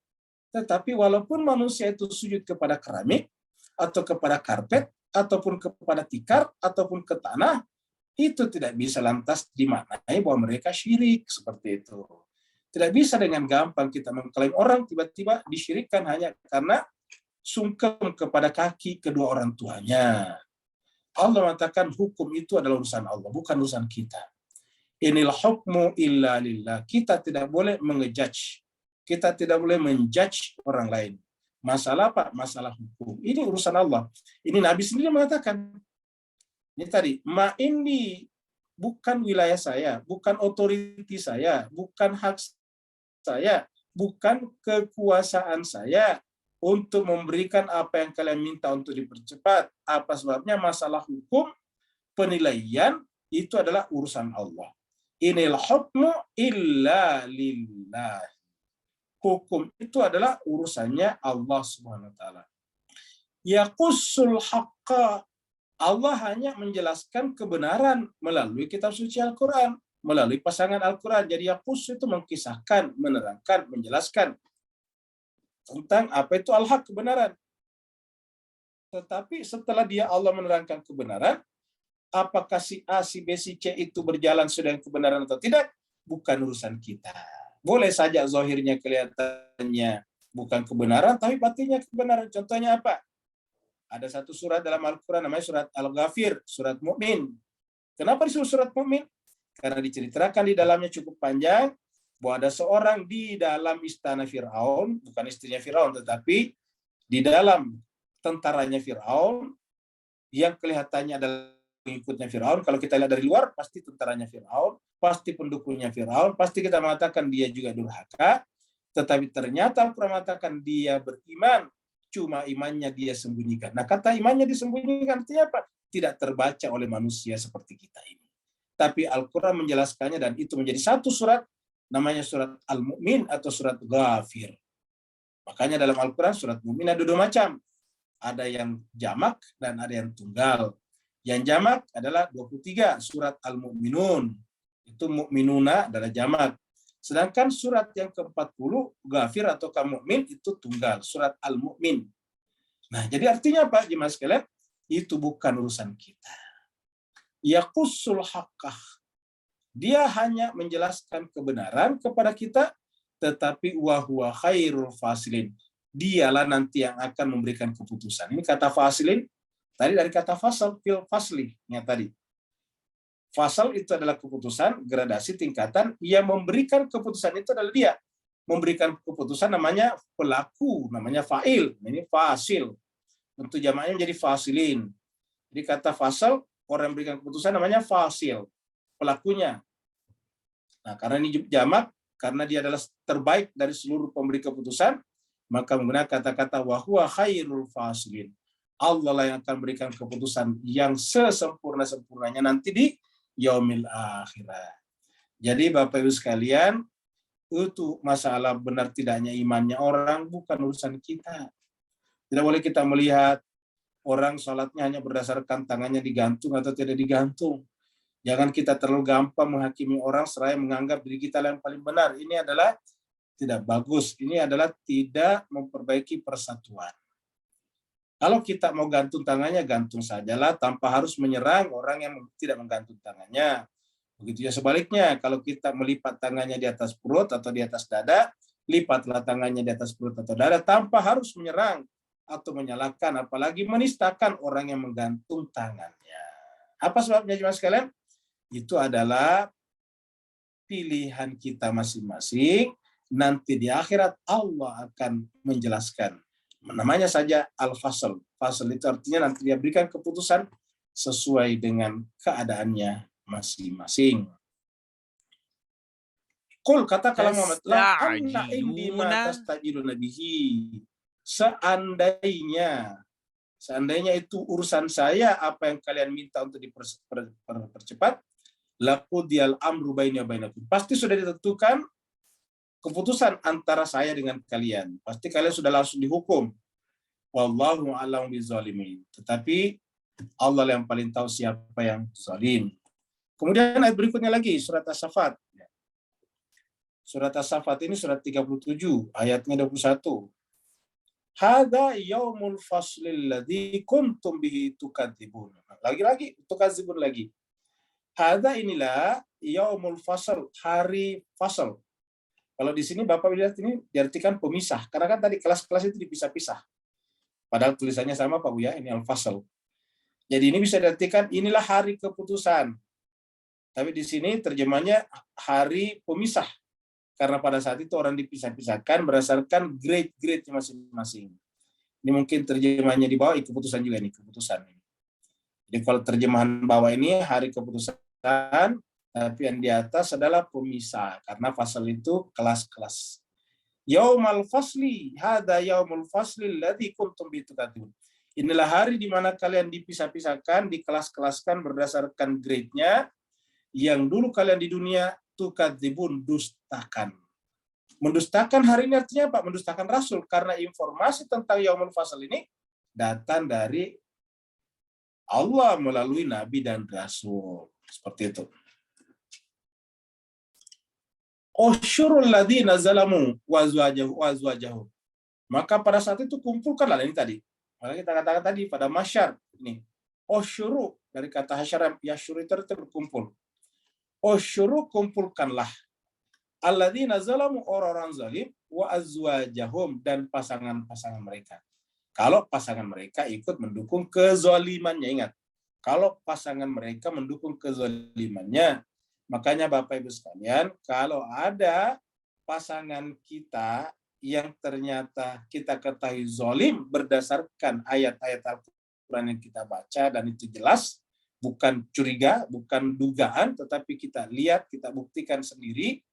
Tetapi walaupun manusia itu sujud kepada keramik, atau kepada karpet, ataupun kepada tikar, ataupun ke tanah, itu tidak bisa lantas dimaknai bahwa mereka syirik seperti itu. Tidak bisa dengan gampang kita mengklaim orang tiba-tiba disyirikkan hanya karena sungkem kepada kaki kedua orang tuanya. Allah mengatakan hukum itu adalah urusan Allah, bukan urusan kita. Inil hukmu illa lillah. Kita tidak boleh mengejudge. Kita tidak boleh menjudge orang lain. Masalah apa? Masalah hukum. Ini urusan Allah. Ini Nabi sendiri mengatakan. Ini tadi, ma ini bukan wilayah saya, bukan otoriti saya, bukan hak saya, bukan kekuasaan saya untuk memberikan apa yang kalian minta untuk dipercepat. Apa sebabnya? Masalah hukum, penilaian, itu adalah urusan Allah. Inil hukmu illa lillah. Hukum itu adalah urusannya Allah Subhanahu wa taala. Yaqussul haqqa. Allah hanya menjelaskan kebenaran melalui kitab suci Al-Quran, melalui pasangan Al-Quran. Jadi yaqus itu mengkisahkan, menerangkan, menjelaskan tentang apa itu al-haq, kebenaran. Tetapi setelah Allah menerangkan kebenaran, apakah si A, si B, si C itu berjalan sesuai dengan kebenaran atau tidak, bukan urusan kita. Boleh saja zahirnya kelihatannya bukan kebenaran, tapi batinnya kebenaran. Contohnya apa? Ada satu surat dalam Al-Quran namanya surat Al-Ghafir, surat Mukmin. Kenapa disebut surat Mukmin? karena diceritakan di dalamnya cukup panjang bahwa ada seorang di dalam istana Firaun, bukan istrinya Firaun, tetapi di dalam tentaranya Firaun yang kelihatannya adalah pengikutnya Firaun. Kalau kita lihat dari luar, pasti tentaranya Firaun, pasti pendukungnya Firaun, pasti kita mengatakan dia juga durhaka. Tetapi ternyata Al-Quran mengatakan dia beriman, cuma imannya dia sembunyikan. Nah, kata imannya disembunyikan artinya apa? Tidak terbaca oleh manusia seperti kita ini. Tapi Al-Quran menjelaskannya dan itu menjadi satu surat, namanya surat Al-Mu'min atau surat Ghafir. Makanya dalam Al-Quran surat Mu'min ada dua macam. Ada yang jamak dan ada yang tunggal. Yang jamak adalah 23, surat Al-Mu'minun. Itu mu'minuna adalah jamak. Sedangkan surat yang ke-40, Ghafir atau Mu'min, itu tunggal, surat Al-Mu'min. Nah, jadi artinya apa, jemaah sekalian? Itu bukan urusan kita. Yaqussul haqqah. Dia hanya menjelaskan kebenaran kepada kita, tetapi wa huwa khairul fasilin. Dialah nanti yang akan memberikan keputusan. Ini kata fasilin, tadi dari kata fasal, fil fasli-nya tadi. Fasal itu adalah keputusan, gradasi, tingkatan. Yang memberikan keputusan itu adalah dia. Memberikan keputusan namanya pelaku, namanya fa'il. Ini fasil. Untuk jamaknya menjadi fasilin. Jadi kata fasal, orang yang memberikan keputusan namanya fasil. Pelakunya. Nah, karena ini jamak, karena dia adalah terbaik dari seluruh pemberi keputusan, maka menggunakan kata-kata wa huwa khairul fasilin. Allah lah yang akan berikan keputusan yang sesempurna-sempurnanya nanti di yaumil akhirat. Jadi Bapak Ibu sekalian, itu masalah benar tidaknya imannya orang bukan urusan kita. Tidak boleh kita melihat orang sholatnya hanya berdasarkan tangannya digantung atau tidak digantung. Jangan kita terlalu gampang menghakimi orang seraya menganggap diri kita yang paling benar. Ini adalah tidak bagus. Ini adalah tidak memperbaiki persatuan. Kalau kita mau gantung tangannya, gantung sajalah tanpa harus menyerang orang yang tidak menggantung tangannya. Begitu ya sebaliknya, kalau kita melipat tangannya di atas perut atau di atas dada, lipatlah tangannya di atas perut atau dada tanpa harus menyerang atau menyalahkan, apalagi menistakan orang yang menggantung tangannya. Apa sebabnya jemaah sekalian? Itu adalah pilihan kita masing-masing. Nanti di akhirat Allah akan menjelaskan. Namanya saja al-fasl. Fasl itu artinya nanti dia berikan keputusan sesuai dengan keadaannya masing-masing. Qul kata kalau Muhammad la anna indi ma tastajiluna bihi. Seandainya itu urusan saya, apa yang kalian minta untuk dipercepat, laqudiyal amru baini wa bainakum. Pasti sudah ditentukan keputusan antara saya dengan kalian. Pasti kalian sudah langsung dihukum. Wallahu a'lam bizzalimin. Tetapi Allah yang paling tahu siapa yang zalim. Kemudian ayat berikutnya lagi, surat As-Saffat. Surat As-Saffat ini surat 37, ayatnya 21. Hadza yaumul faslil ladzi kuntum bihi tukadzibun. Lagi-lagi tukadzibun lagi. Hadza inilah yaumul fasl, hari fasl. Kalau di sini Bapak lihat ini diartikan pemisah, karena kan tadi kelas-kelas itu dipisah-pisah. Padahal tulisannya sama Pak Bu ya, ini al-fasl. Jadi ini bisa diartikan inilah hari keputusan. Tapi di sini terjemahnya hari pemisah. Karena pada saat itu orang dipisah-pisahkan berdasarkan grade-grade masing-masing. Ini mungkin terjemahnya di bawah, keputusan juga ini, keputusan. Jadi kalau terjemahan bawah ini hari keputusan, tapi yang di atas adalah pemisah. Karena fasal itu kelas-kelas. Yaumal fasli, hadza yaumul fasli alladzi kuntum bihi tukadzibun. Inilah hari di mana kalian dipisah-pisahkan, dikelas-kelaskan berdasarkan grade-nya, yang dulu kalian di dunia tukadzibun, dustakan. Mendustakan hari ini artinya apa? Mendustakan Rasul, karena informasi tentang yaumul fasl ini datang dari Allah melalui Nabi dan Rasul. Seperti itu. Usyurul ladzina zalamu wazwajahu. Maka pada saat itu kumpulkanlah, ini tadi. Maka kita katakan tadi pada masyar ini. Usyuru dari kata hasyar, yasyur itu berkumpul. Usyuru kumpulkanlah. Alladzina zalamu, orang-orang zalim, wa azwajahum, dan pasangan-pasangan mereka. Kalau pasangan mereka ikut mendukung kezalimannya, ingat. Kalau pasangan mereka mendukung kezalimannya, Makanya Bapak Ibu sekalian, kalau ada pasangan kita yang ternyata kita ketahui zalim berdasarkan ayat-ayat Al-Quran yang kita baca, dan itu jelas, bukan curiga, bukan dugaan, tetapi kita lihat, kita buktikan sendiri,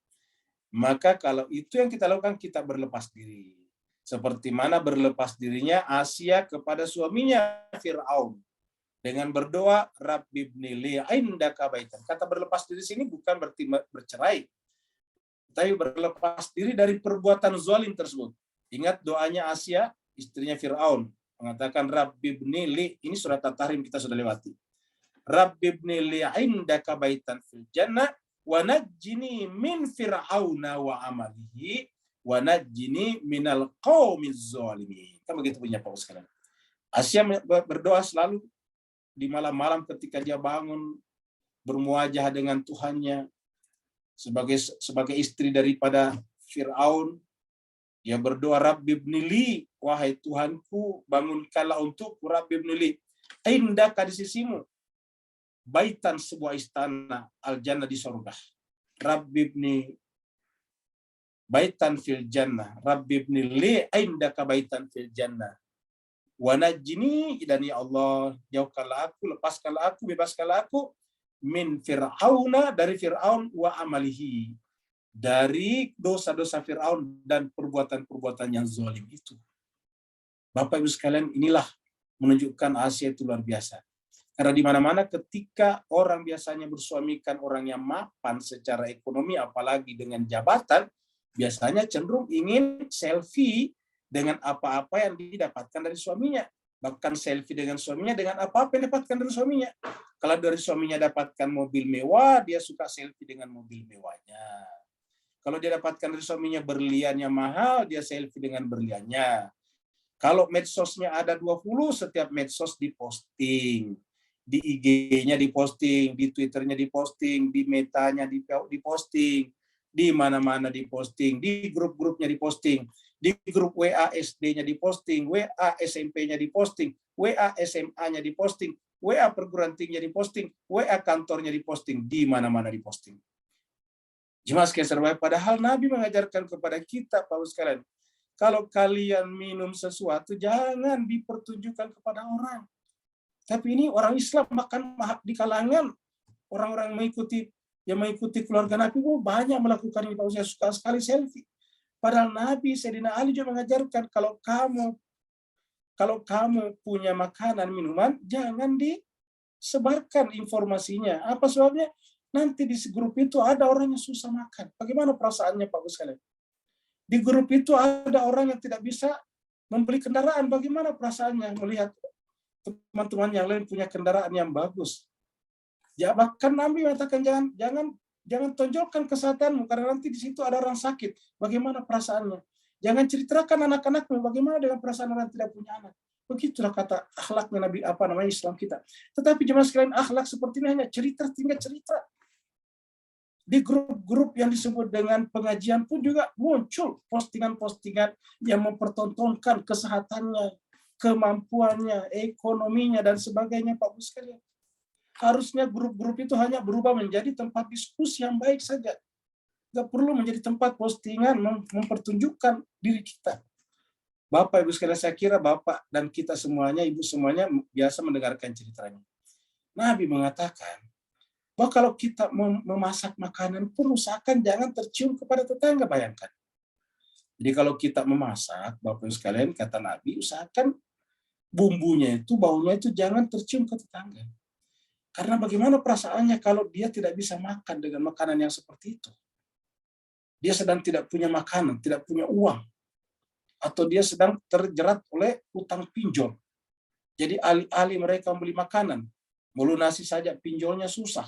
maka kalau itu yang kita lakukan, kita berlepas diri. Seperti mana berlepas dirinya Asia kepada suaminya Fir'aun dengan berdoa, Rabbi ibni li indaka baitan. Kata berlepas diri sini bukan berarti bercerai, tapi berlepas diri dari perbuatan zalim tersebut. Ingat doanya Asia, istrinya Fir'aun, mengatakan Rabbi ibni li, ini surat At-Tahrim kita sudah lewati. Rabbi ibni li indaka baitan fil jannah wa najjini min fir'auna wa amalihi wa najjini minal qaumiz zalimin. Kan begitu punya Pak sekarang. Asia berdoa selalu di malam-malam ketika dia bangun bermuajah dengan Tuhannya sebagai istri daripada Fir'aun. Dia berdoa, Rabbi ibni li, wahai Tuhanku, bangunkanlah untukku, Rabbi ibni li, indaka di sisimu, baitan sebuah istana al-jannah di surga. Rabbi ibni baitan fil jannah, Rabbi ibni li indaka baitan fil jannah. Wa najjini, dan ya Allah, jauhkanlah aku, lepaskanlah aku, bebaskanlah aku min fir'auna, dari Fir'aun, wa amalihi, dari dosa-dosa Fir'aun dan perbuatan-perbuatan yang zalim itu. Bapak Ibu sekalian, inilah menunjukkan Asia itu luar biasa. Karena di mana-mana ketika orang biasanya bersuamikan orang yang mapan secara ekonomi, apalagi dengan jabatan, biasanya cenderung ingin selfie dengan apa-apa yang didapatkan dari suaminya. Bahkan selfie dengan suaminya dengan apa-apa yang didapatkan dari suaminya. Kalau dari suaminya dapatkan mobil mewah, dia suka selfie dengan mobil mewahnya. Kalau dia dapatkan dari suaminya berliannya mahal, dia selfie dengan berliannya. Kalau medsosnya ada 20, setiap medsos diposting. Di IG-nya diposting, di Twitter-nya diposting, di Meta-nya diposting, di mana-mana diposting, di grup-grupnya diposting, di grup WA SD-nya diposting, WA SMP-nya diposting, WA SMA-nya diposting, WA perguruan tingginya diposting, WA kantornya diposting, di mana-mana diposting. Jemaah sekalian, padahal Nabi mengajarkan kepada kita, Pak sekalian, kalau kalian minum sesuatu, jangan dipertunjukkan kepada orang. Tapi ini orang Islam, bahkan di kalangan orang-orang yang mengikuti keluarga Nabi, banyak melakukan ini. Saya suka sekali selfie. Padahal Nabi Sayyidina Ali juga mengajarkan, kalau kamu punya makanan, minuman, jangan disebarkan informasinya. Apa sebabnya? Nanti di grup itu ada orang yang susah makan. Bagaimana perasaannya Pak Gus sekalian? Di grup itu ada orang yang tidak bisa membeli kendaraan. Bagaimana perasaannya melihat teman-teman yang lain punya kendaraan yang bagus? Ya, bahkan Nabi mengatakan jangan tonjolkan kesehatanmu karena nanti di situ ada orang sakit. Bagaimana perasaannya? Jangan ceritakan anak-anakmu. Bagaimana dengan perasaan orang yang tidak punya anak? Begitulah kata akhlaknya Nabi Islam kita. Tetapi jemaah sekalian, akhlak seperti ini hanya tinggal cerita. Di grup-grup yang disebut dengan pengajian pun juga muncul postingan-postingan yang mempertontonkan kesehatannya, kemampuannya, ekonominya, dan sebagainya, Pak Bu sekalian. Harusnya grup-grup itu hanya berubah menjadi tempat diskusi yang baik saja. Nggak perlu menjadi tempat postingan mempertunjukkan diri kita. Bapak, Ibu sekalian, saya kira Bapak dan kita semuanya, Ibu semuanya biasa mendengarkan ceritanya. Nabi mengatakan bahwa kalau kita memasak makanan pun usahakan jangan tercium kepada tetangga, bayangkan. Jadi kalau kita memasak, Bapak Ibu sekalian, kata Nabi, usahakan bumbunya itu, baunya itu jangan tercium ke tetangga. Karena bagaimana perasaannya kalau dia tidak bisa makan dengan makanan yang seperti itu? Dia sedang tidak punya makanan, tidak punya uang. Atau dia sedang terjerat oleh utang pinjol. Jadi alih-alih mereka membeli makanan, melunasi saja pinjolnya susah.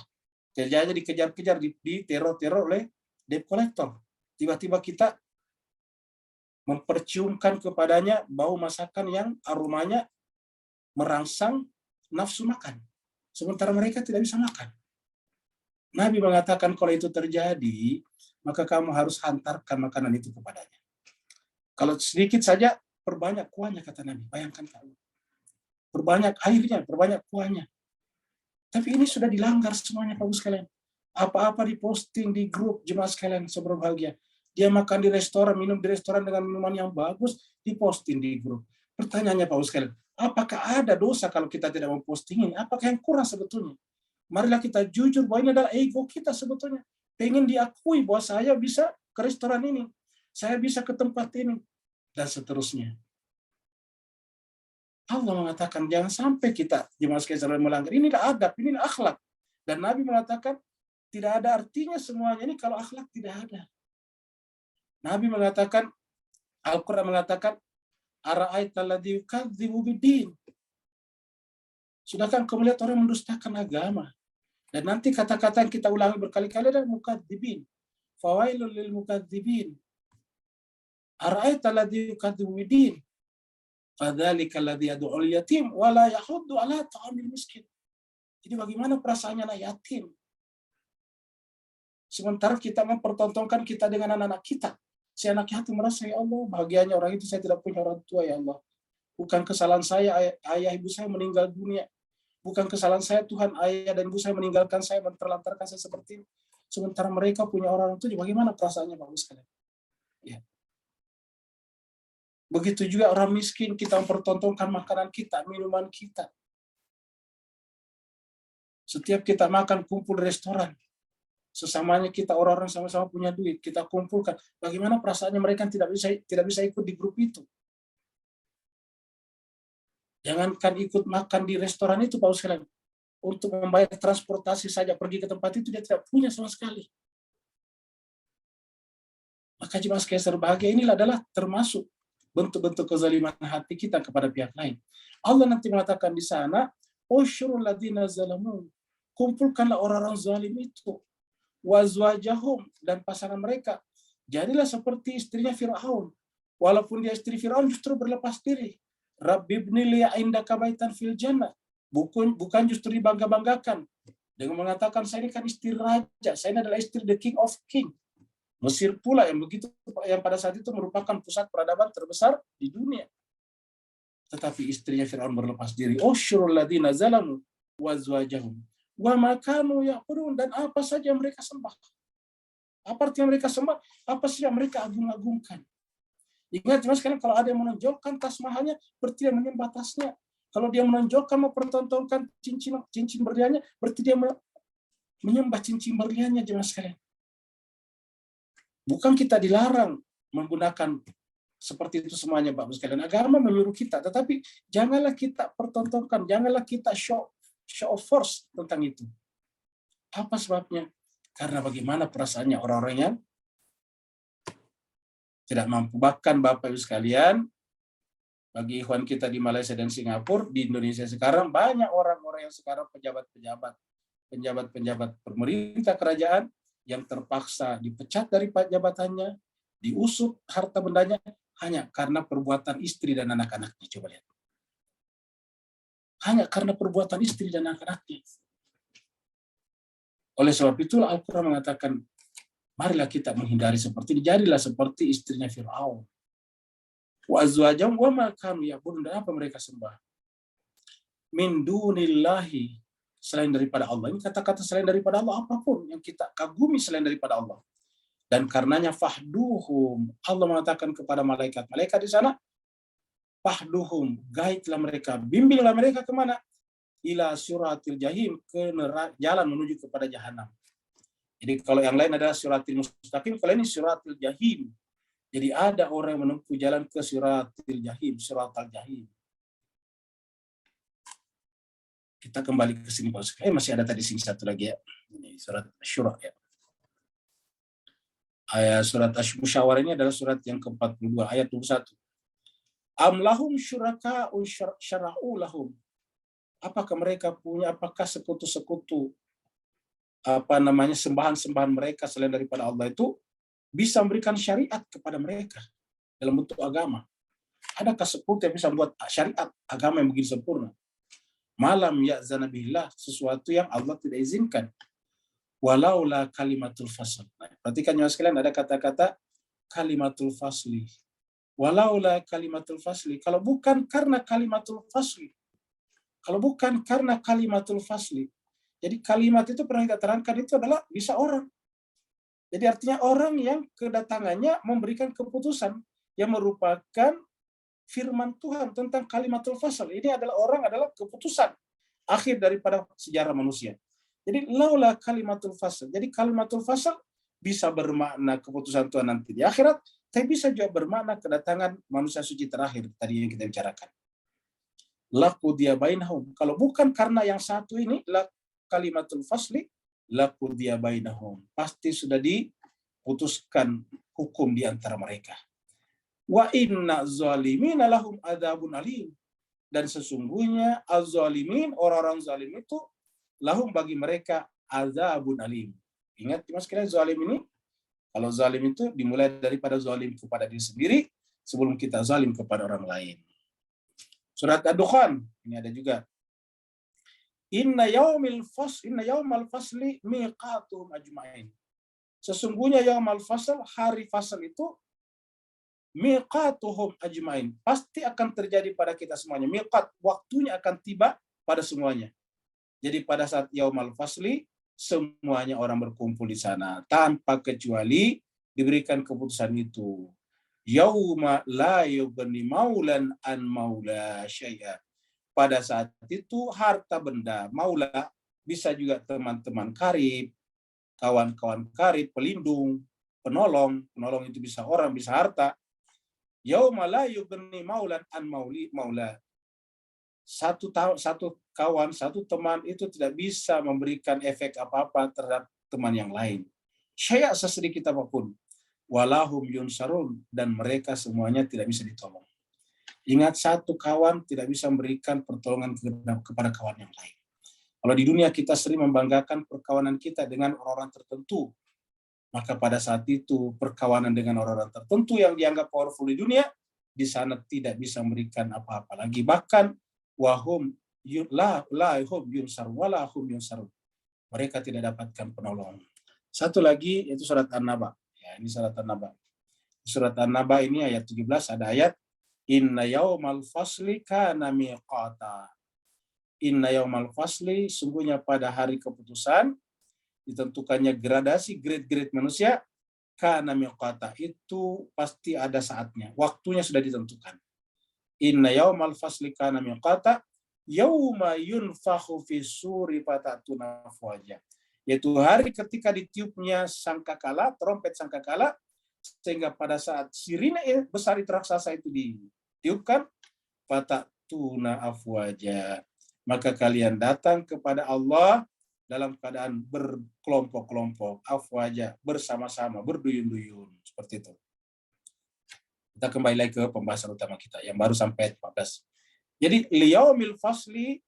Kerjanya dikejar-kejar, diteror-teror oleh debt collector. Tiba-tiba kita memperciumkan kepadanya bau masakan yang aromanya merangsang nafsu makan. Sementara mereka tidak bisa makan. Nabi mengatakan kalau itu terjadi, maka kamu harus hantarkan makanan itu kepadanya. Kalau sedikit saja, perbanyak kuahnya, kata Nabi. Bayangkan kamu. Perbanyak airnya, perbanyak kuahnya. Tapi ini sudah dilanggar semuanya, Pak sekalian. Apa-apa diposting di grup jemaah sekalian berbahagia. Dia makan di restoran, minum di restoran dengan minuman yang bagus, diposting di grup. Pertanyaannya Pak sekalian, apakah ada dosa kalau kita tidak memposting ini? Apakah yang kurang sebetulnya? Marilah kita jujur bahwa ini adalah ego kita sebetulnya. Pengen diakui bahwa saya bisa ke restoran ini, saya bisa ke tempat ini, dan seterusnya. Allah mengatakan jangan sampai kita jemaah sekalian melanggar. Inilah adab, inilah akhlak. Dan Nabi mengatakan tidak ada artinya semuanya ini kalau akhlak tidak ada. Nabi mengatakan, Al-Quran mengatakan, ara'aital ladzi yukadzibu bid-din. Sudahkah engkau melihat orang mendustakan agama? Dan nanti kata-kata yang kita ulangi berkali-kali adalah mukadzibin. Fawailul lil mukadzibin. Ara'aital ladzi yukadzibu bid-din. Fadzalika alladzi yad'ul yatim wa la yahuddu 'ala ta'amil miskin. Jadi bagaimana perasaannya anak yatim? Sementara kita mempertontonkan kita dengan anak-anak kita. Si anak yatim merasa, ya Allah, bahagianya orang itu saya tidak punya orang tua, ya Allah. Bukan kesalahan saya, ayah ibu saya meninggal dunia. Bukan kesalahan saya, Tuhan, ayah dan ibu saya meninggalkan saya, menterlantarkan saya seperti ini. Sementara mereka punya orang tua, bagaimana perasaannya Bapak sekalian? Ya. Begitu juga orang miskin, kita mempertontonkan makanan kita, minuman kita. Setiap kita makan, kumpul di restoran. Sesamanya kita orang-orang sama-sama punya duit, kita kumpulkan. Bagaimana perasaannya mereka tidak bisa ikut di grup itu? Jangankan ikut makan di restoran itu, Pak sekalian. Untuk membayar transportasi saja pergi ke tempat itu dia tidak punya sama sekali. Maka jemaah sekalian berbahagia inilah adalah termasuk bentuk-bentuk kezaliman hati kita kepada pihak lain. Allah nanti mengatakan di sana, "Usyurul ladzina zalamu." Kumpulkanlah orang-orang zalim itu. Wazwajahum, dan pasangan mereka. Jadilah seperti istrinya Fir'aun. Walaupun dia istri Fir'aun justru berlepas diri. Rabbi ibnili indaka baitan fil jannah. Bukan justru dibangga-banggakan. Dengan mengatakan saya ini kan istri raja, saya ini adalah istri the king of king. Mesir pula yang pada saat itu merupakan pusat peradaban terbesar di dunia. Tetapi istrinya Fir'aun berlepas diri. Usyurul ladzina zalamu wazwajahum. Wa makanu ya'budun, dan apa saja mereka sembah. Apa artinya mereka sembah? Apa saja mereka agung-agungkan. Ingat mas sekalian, kalau ada yang menonjolkan tas mahalnya, berarti dia menyembah tasnya. Kalau dia menonjolkan, mempertontonkan cincin berliannya, berarti dia menyembah cincin berliannya, jemaah sekalian. Bukan kita dilarang menggunakan seperti itu semuanya, Bapak sekalian. Agama menyuruh kita, tetapi janganlah kita pertontonkan, janganlah kita show of force tentang itu. Apa sebabnya? Karena bagaimana perasaannya orang-orang yang tidak mampu. Bahkan Bapak Ibu sekalian, bagi ikhwan kita di Malaysia dan Singapura, di Indonesia sekarang banyak orang-orang yang sekarang pejabat-pejabat pemerintah kerajaan yang terpaksa dipecat dari jabatannya, diusut harta bendanya hanya karena perbuatan istri dan anak-anaknya. Coba lihat. Hanya karena perbuatan istri dan anak-anaknya. Oleh sebab itulah Al-Quran mengatakan, marilah kita menghindari seperti ini. Jadilah seperti istrinya Fir'aun. Wa azwajahum wa ma kanu ya'budun, dan apa mereka sembah. Min dunillahi, selain daripada Allah. Ini kata-kata selain daripada Allah, apapun yang kita kagumi selain daripada Allah. Dan karenanya fahduhum, Allah mengatakan kepada malaikat-malaikat di sana, fahduhum, guide-lah mereka, bimbinglah mereka kemana? Ila siratil jahim, ke jalan menuju kepada jahanam. Jadi kalau yang lain adalah siratil mustaqim, kalau ini siratil jahim. Jadi ada orang yang menempuh jalan ke siratil jahim, siratal jahim. Kita kembali ke sini Pak. Masih ada tadi sini satu lagi ya. Ini surat Asy-Syura ya. Ayat surat Asy-Musyawarah ini adalah surat yang ke-42 ayat 21. Am lahum syuraka'u syara'u lahum. Apakah mereka punya, apakah sekutu-sekutu sembahan-sembahan mereka selain daripada Allah itu bisa memberikan syariat kepada mereka dalam bentuk agama? Adakah sekutu yang bisa membuat syariat agama yang begitu sempurna? Malam ya'zana billah, sesuatu yang Allah tidak izinkan. Walaula kalimatul fasl. Perhatikan ya sekalian, ada kata-kata kalimatul fasli. Walaula kalimatul fasli. Kalau bukan karena kalimatul fasli. Jadi kalimat itu pernah kita terangkan itu adalah bisa orang. Jadi artinya orang yang kedatangannya memberikan keputusan yang merupakan firman Tuhan tentang kalimatul fasl. Ini adalah orang adalah keputusan akhir daripada sejarah manusia. Jadi laulah kalimatul fasl. Jadi kalimatul fasl bisa bermakna keputusan Tuhan nanti di akhirat, tapi bisa juga bermakna kedatangan manusia suci terakhir tadi yang kita bicarakan. Laqudiya bainahum. Kalau bukan karena yang satu ini, kalimatul fasli, laqudiya bainahum. Pasti sudah diputuskan hukum di antara mereka. Wa inna zalimina lahum adzabun alim. Dan sesungguhnya az-zalimin, orang-orang zalim itu lahum bagi mereka adzabun alim. Ingat Mas kira zalim ini, kalau zalim itu dimulai daripada zalim kepada diri sendiri sebelum kita zalim kepada orang lain. Surat Ad-Dukhan ini ada juga. Inna yaumal fasli miqatuhum ajma'in. Sesungguhnya yaumal fasl, hari fasl itu miqatuhum ajma'in. Pasti akan terjadi pada kita semuanya. Miqat, waktunya akan tiba pada semuanya. Jadi pada saat yaumal fasli, semuanya orang berkumpul di sana tanpa kecuali diberikan keputusan itu. Yauma la yughni maulan an maula syai'a. Pada saat itu harta benda, maula bisa juga teman-teman karib, kawan-kawan karib, pelindung, penolong itu bisa orang, bisa harta. Yauma la yughni maulan an maula. Satu kawan, satu teman itu tidak bisa memberikan efek apa-apa terhadap teman yang lain. Syai'a sesedikit apapun. Walahum yunsarun, dan mereka semuanya tidak bisa ditolong. Ingat, satu kawan tidak bisa memberikan pertolongan kepada kawan yang lain. Kalau di dunia kita sering membanggakan perkawanan kita dengan orang-orang tertentu, maka pada saat itu perkawanan dengan orang-orang tertentu yang dianggap powerful di dunia, di sana tidak bisa memberikan apa-apa lagi. Bahkan wahum lahum yunsar walahum yunsarun. Mereka tidak dapatkan penolong. Satu lagi itu surat An-Naba. Ya, ini surat An-Naba. Surat An-Naba ini ayat 17 ada ayat Inna yaumal fasli kana miqata. Inna yaumal fasli, sungguhnya pada hari keputusan ditentukannya gradasi grade-grade manusia, kana miqata, itu pasti ada saatnya, waktunya sudah ditentukan. Inna yaumal fasli kana miqata yauma yunfakhu fis suri fatatuna afwaja. Yaitu hari ketika ditiupnya sangkakala, trompet sangkakala, sehingga pada saat sirine besar itu raksasa itu ditiupkan, fatatuna afwaja, maka kalian datang kepada Allah dalam keadaan berkelompok-kelompok, afwaja, bersama-sama, berduyun-duyun, seperti itu. Kita kembali lagi ke pembahasan utama kita yang baru sampai 14. Jadi liyaumil fasli,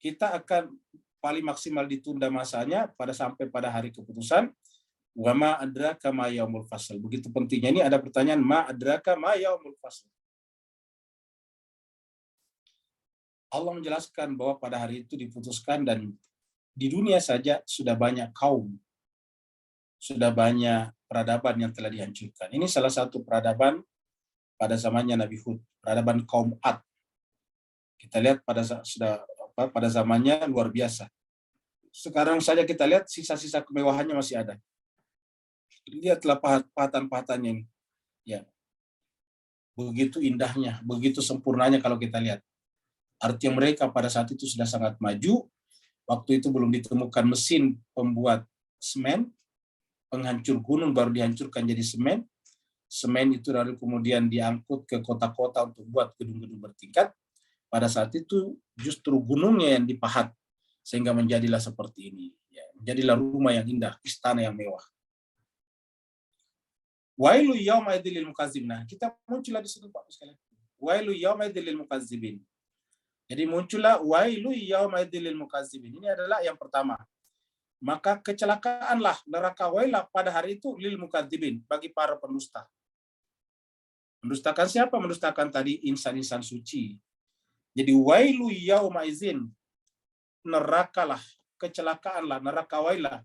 kita akan paling maksimal ditunda masanya sampai pada hari keputusan. Wa ma adraka ma yaumul fasl. Begitu pentingnya ini ada pertanyaan, ma adraka ma yaumul fasl. Allah menjelaskan bahwa pada hari itu diputuskan, dan di dunia saja sudah banyak kaum, sudah banyak peradaban yang telah dihancurkan. Ini salah satu peradaban pada zamannya Nabi Hud, peradaban kaum Ad. Kita lihat pada zamannya luar biasa. Sekarang saja kita lihat sisa-sisa kemewahannya masih ada. Lihatlah pahatan-pahatannya ini. Ya. Begitu indahnya, begitu sempurnanya kalau kita lihat. Artinya mereka pada saat itu sudah sangat maju. Waktu itu belum ditemukan mesin pembuat semen. Penghancur gunung baru dihancurkan jadi semen. Semen itu lalu kemudian diangkut ke kota-kota untuk buat gedung-gedung bertingkat. Pada saat itu justru gunungnya yang dipahat sehingga menjadilah seperti ini. Ya, menjadilah rumah yang indah, istana yang mewah. Wailu yauma idzil lil mukazzibin. Nah, kita muncullah di situ Pak sekalian. Wailu yauma idzil lil mukazzibin. Jadi muncullah wailu yauma idzil lil mukazzibin. Ini adalah yang pertama. Maka kecelakaanlah, neraka wailah pada hari itu lil mukadzibin, bagi para pendusta. Mendustakan siapa? Mendustakan tadi insan-insan suci. Jadi wailu yauma idzin, nerakalah, kecelakaanlah, neraka wailah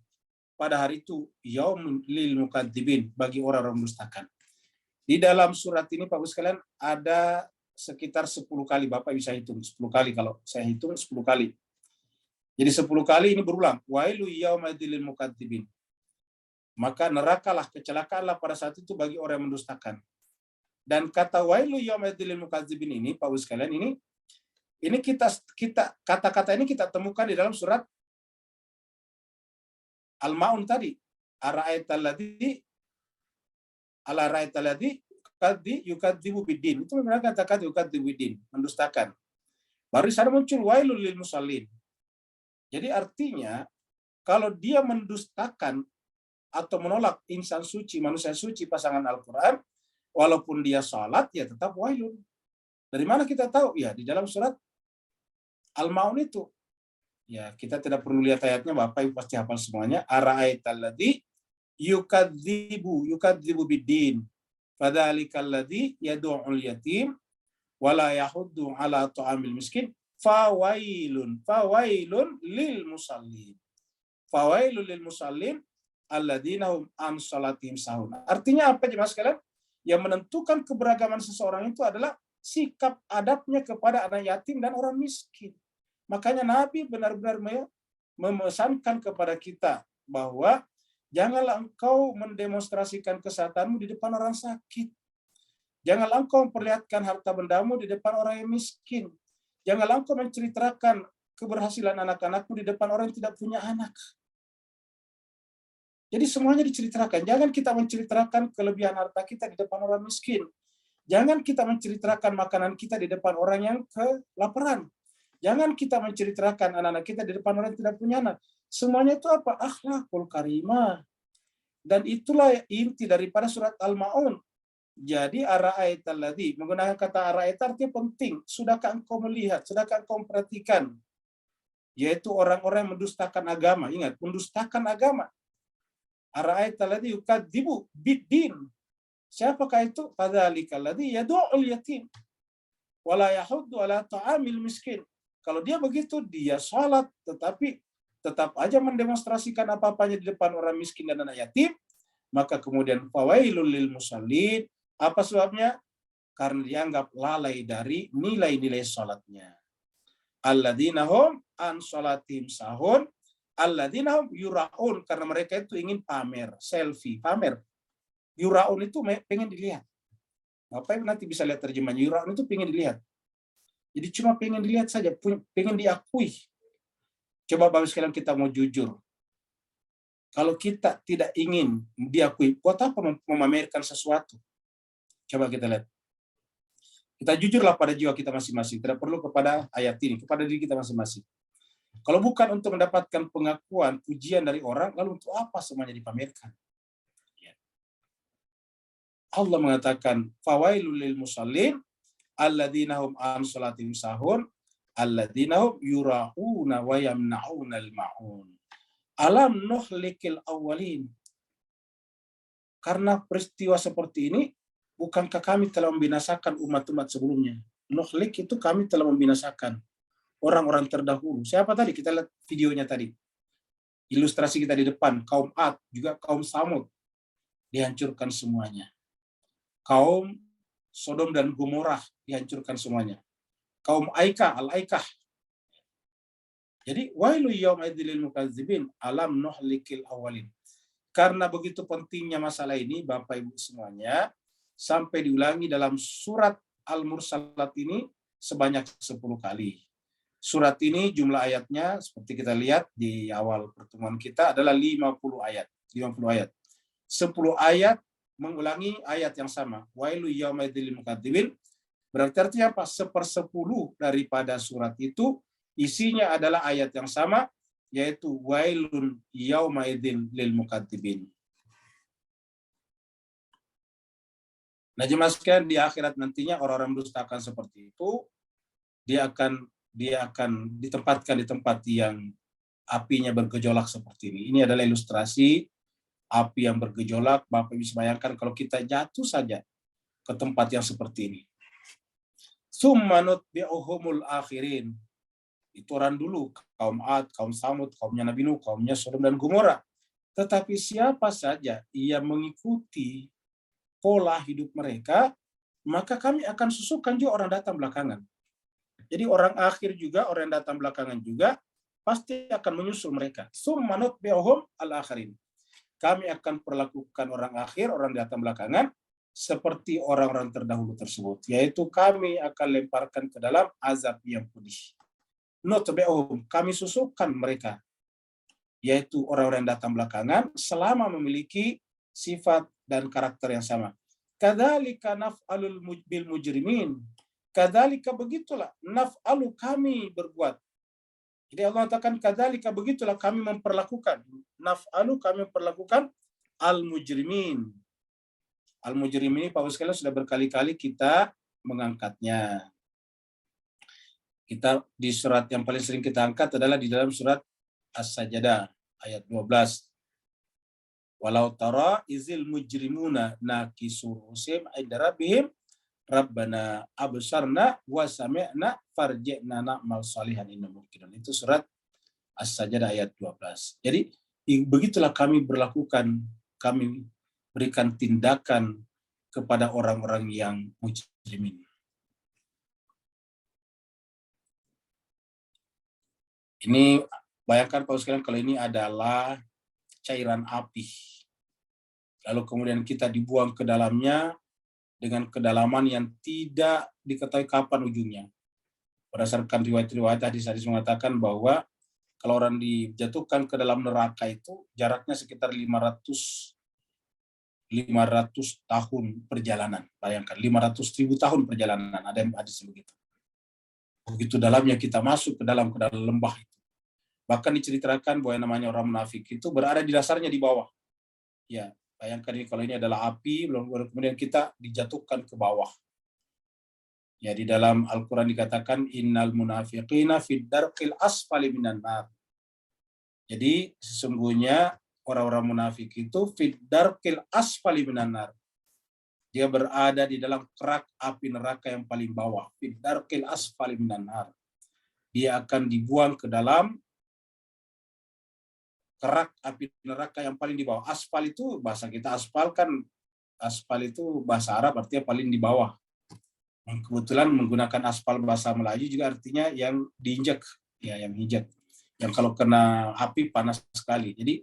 pada hari itu yaum lil mukadzibin, bagi orang-orang mendustakan. Di dalam surat ini Pak sekalian ada sekitar 10 kali, Bapak bisa hitung 10 kali, kalau saya hitung 10 kali. Jadi 10 kali ini berulang. Wailu yaumadzil lil mukadzibin. Maka nerakalah, kecelakaanlah pada saat itu bagi orang yang mendustakan. Dan kata wailu yaumadzil lil mukadzibin ini, Pak Ustaz sekalian, ini kita kata-kata ini kita temukan di dalam surat Al-Maun tadi. Ala-ra'aitalladzi yukadzibu biddin. Itu memang kata-kata yukadzibu biddin, mendustakan. Baru di sana muncul wailul lil musallin. Jadi artinya kalau dia mendustakan atau menolak insan suci, manusia suci, pasangan Al-Quran, walaupun dia salat, ya tetap wailun. Dari mana kita tahu? Ya di dalam surat Al-Maun itu. Ya kita tidak perlu lihat ayatnya, Bapak Ibu pasti hafal semuanya. Ara'aitalladzi yukadzibu biddin. Fadzalikal yad'ul yatim wala yahuddu ala ta'amil miskin fawailun lil musallin. Fawailun lil musallin alladzina hum an salatihim sahun. Artinya apa jemaah sekalian? Yang menentukan keberagaman seseorang itu adalah sikap adabnya kepada anak yatim dan orang miskin. Makanya Nabi benar-benar memesankan kepada kita bahwa janganlah engkau mendemonstrasikan kesehatanmu di depan orang sakit. Janganlah engkau memperlihatkan harta bendamu di depan orang yang miskin. Janganlah engkau menceritakan keberhasilan anak-anakmu di depan orang yang tidak punya anak. Jadi semuanya diceritakan. Jangan kita menceritakan kelebihan harta kita di depan orang miskin. Jangan kita menceritakan makanan kita di depan orang yang kelaparan. Jangan kita menceritakan anak-anak kita di depan orang yang tidak punya anak. Semuanya itu apa? Akhlakul karimah. Dan itulah inti daripada surat Al-Maun. Jadi ara'aitalladzi, menggunakan kata ara'ait artinya penting. Sudahkah engkau melihat? Sudahkah engkau memperhatikan? Yaitu orang-orang yang mendustakan agama. Ingat, mendustakan agama. Ara'aitalladzi yukadzibu biddin. Siapakah itu? Fadzalikal yad'ul yatim wala yahuddu ala ta'amil miskin. Kalau dia begitu, dia sholat, tetapi tetap aja mendemonstrasikan apa-apanya di depan orang miskin dan anak yatim, maka kemudian fawailul lil musallin. Apa sebabnya? Karena dianggap lalai dari nilai-nilai sholatnya. Alladzina hum an sholatihim sahun, alladzina hum yura'un, karena mereka itu ingin pamer, selfie, pamer. Yura'un itu pengen dilihat. Bapak nanti bisa lihat terjemahnya. Yura'un itu pengen dilihat. Jadi cuma pengen dilihat saja, pengen diakui. Coba Bapak sekalian kita mau jujur. Kalau kita tidak ingin diakui, buat apa memamerkan sesuatu? Coba kita lihat. Kita jujurlah pada jiwa kita masing-masing. Tidak perlu kepada ayat ini, kepada diri kita masing-masing. Kalau bukan untuk mendapatkan pengakuan, pujian dari orang, lalu untuk apa semuanya dipamerkan? Allah mengatakan, fawailul lil musallin alladzina hum an salatihim sahun alladzina hum yura'una wa yamna'una al-ma'un. Alam nuhlikil awwalin. Karena peristiwa seperti ini, bukankah kami telah membinasakan umat-umat sebelumnya? Nuhlik itu kami telah membinasakan orang-orang terdahulu. Siapa tadi? Kita lihat videonya tadi. Ilustrasi kita di depan, kaum Ad, juga kaum Samud. Dihancurkan semuanya. Kaum Sodom dan Gomorrah dihancurkan semuanya. Kaum Aikah, Al-Aikah. Jadi, wailu yaumadzil lil mukadzibin alam nuhlikil awalin. Karena begitu pentingnya masalah ini, Bapak Ibu semuanya, sampai diulangi dalam surat Al-Mursalat ini sebanyak 10 kali. Surat ini jumlah ayatnya, seperti kita lihat di awal pertemuan kita, adalah 50 ayat. 50 ayat. 10 ayat mengulangi ayat yang sama. Wailu yaumadzil lil mukadzibin. Berarti artinya apa? 1/10 daripada surat itu isinya adalah ayat yang sama, yaitu wailun yaumadzil lil mukadzibin. Nah, jemaah sekalian, di akhirat nantinya orang-orang mendustakan seperti itu, dia akan ditempatkan di tempat yang apinya bergejolak seperti ini. Ini adalah ilustrasi api yang bergejolak. Bapak bisa bayangkan kalau kita jatuh saja ke tempat yang seperti ini. Summa nutbi'uhumul akhirin. Itu orang dulu, kaum Ad, kaum Samud, kaumnya Nabi Nuh, kaumnya Sodom dan Gomorrah. Tetapi siapa saja ia mengikuti pola hidup mereka, maka kami akan susukan juga orang datang belakangan. Jadi orang akhir juga, orang yang datang belakangan juga, pasti akan menyusul mereka. Summa nutbi'uhum al-akhirin. Kami akan perlakukan orang akhir, orang datang belakangan, seperti orang-orang terdahulu tersebut. Yaitu kami akan lemparkan ke dalam azab yang pedih. Nutbi'uhum, kami susulkan mereka. Yaitu orang-orang yang datang belakangan, selama memiliki sifat dan karakter yang sama. Kadzalika naf'alul bil mujrimin. Kadzalika begitulah naf'alu kami berbuat. Jadi Allah katakan kadzalika begitulah kami memperlakukan. Naf'alu kami memperlakukan al-mujrimin. Al-mujrimin ini Pak sekalian sudah berkali-kali kita mengangkatnya. Kita di surat yang paling sering kita angkat adalah di dalam surat As-Sajdah ayat 12. Walau tara izil mujrimuna nakisu rusim inda rabbihim Rabbana absarna wa sami'na farji'na na'mal salihan inna mungkinun. Itu surat As-Sajdah ayat 12. Jadi begitulah kami berlakukan, kami berikan tindakan kepada orang-orang yang mujrimin. Ini bayangkan Pak sekalian kalau ini adalah cairan api. Lalu kemudian kita dibuang ke dalamnya dengan kedalaman yang tidak diketahui kapan ujungnya. Berdasarkan riwayat-riwayat hadis-hadis mengatakan bahwa kalau orang dijatuhkan ke dalam neraka itu jaraknya sekitar 500 tahun perjalanan. Bayangkan 500.000 tahun perjalanan, ada yang hadis begitu. Begitu dalamnya kita masuk ke dalam lembah itu. Bahkan diceritakan bahwa yang namanya orang munafik itu berada di dasarnya di bawah. Ya, bayangkan ini kalau ini adalah api, kemudian kita dijatuhkan ke bawah. Ya, di dalam Al-Quran dikatakan innal munafiqina fid darqil asfali minan nar. Jadi sesungguhnya orang-orang munafik itu fid darqil asfali minan nar. Dia berada di dalam kerak api neraka yang paling bawah. Fid darqil asfali minan nar. Dia akan dibuang ke dalam kerak api neraka yang paling di bawah. Aspal itu bahasa kita aspal kan, aspal itu bahasa Arab artinya paling di bawah. Kebetulan menggunakan aspal bahasa Melayu juga artinya yang diinjak, ya yang injak. Yang kalau kena api panas sekali. Jadi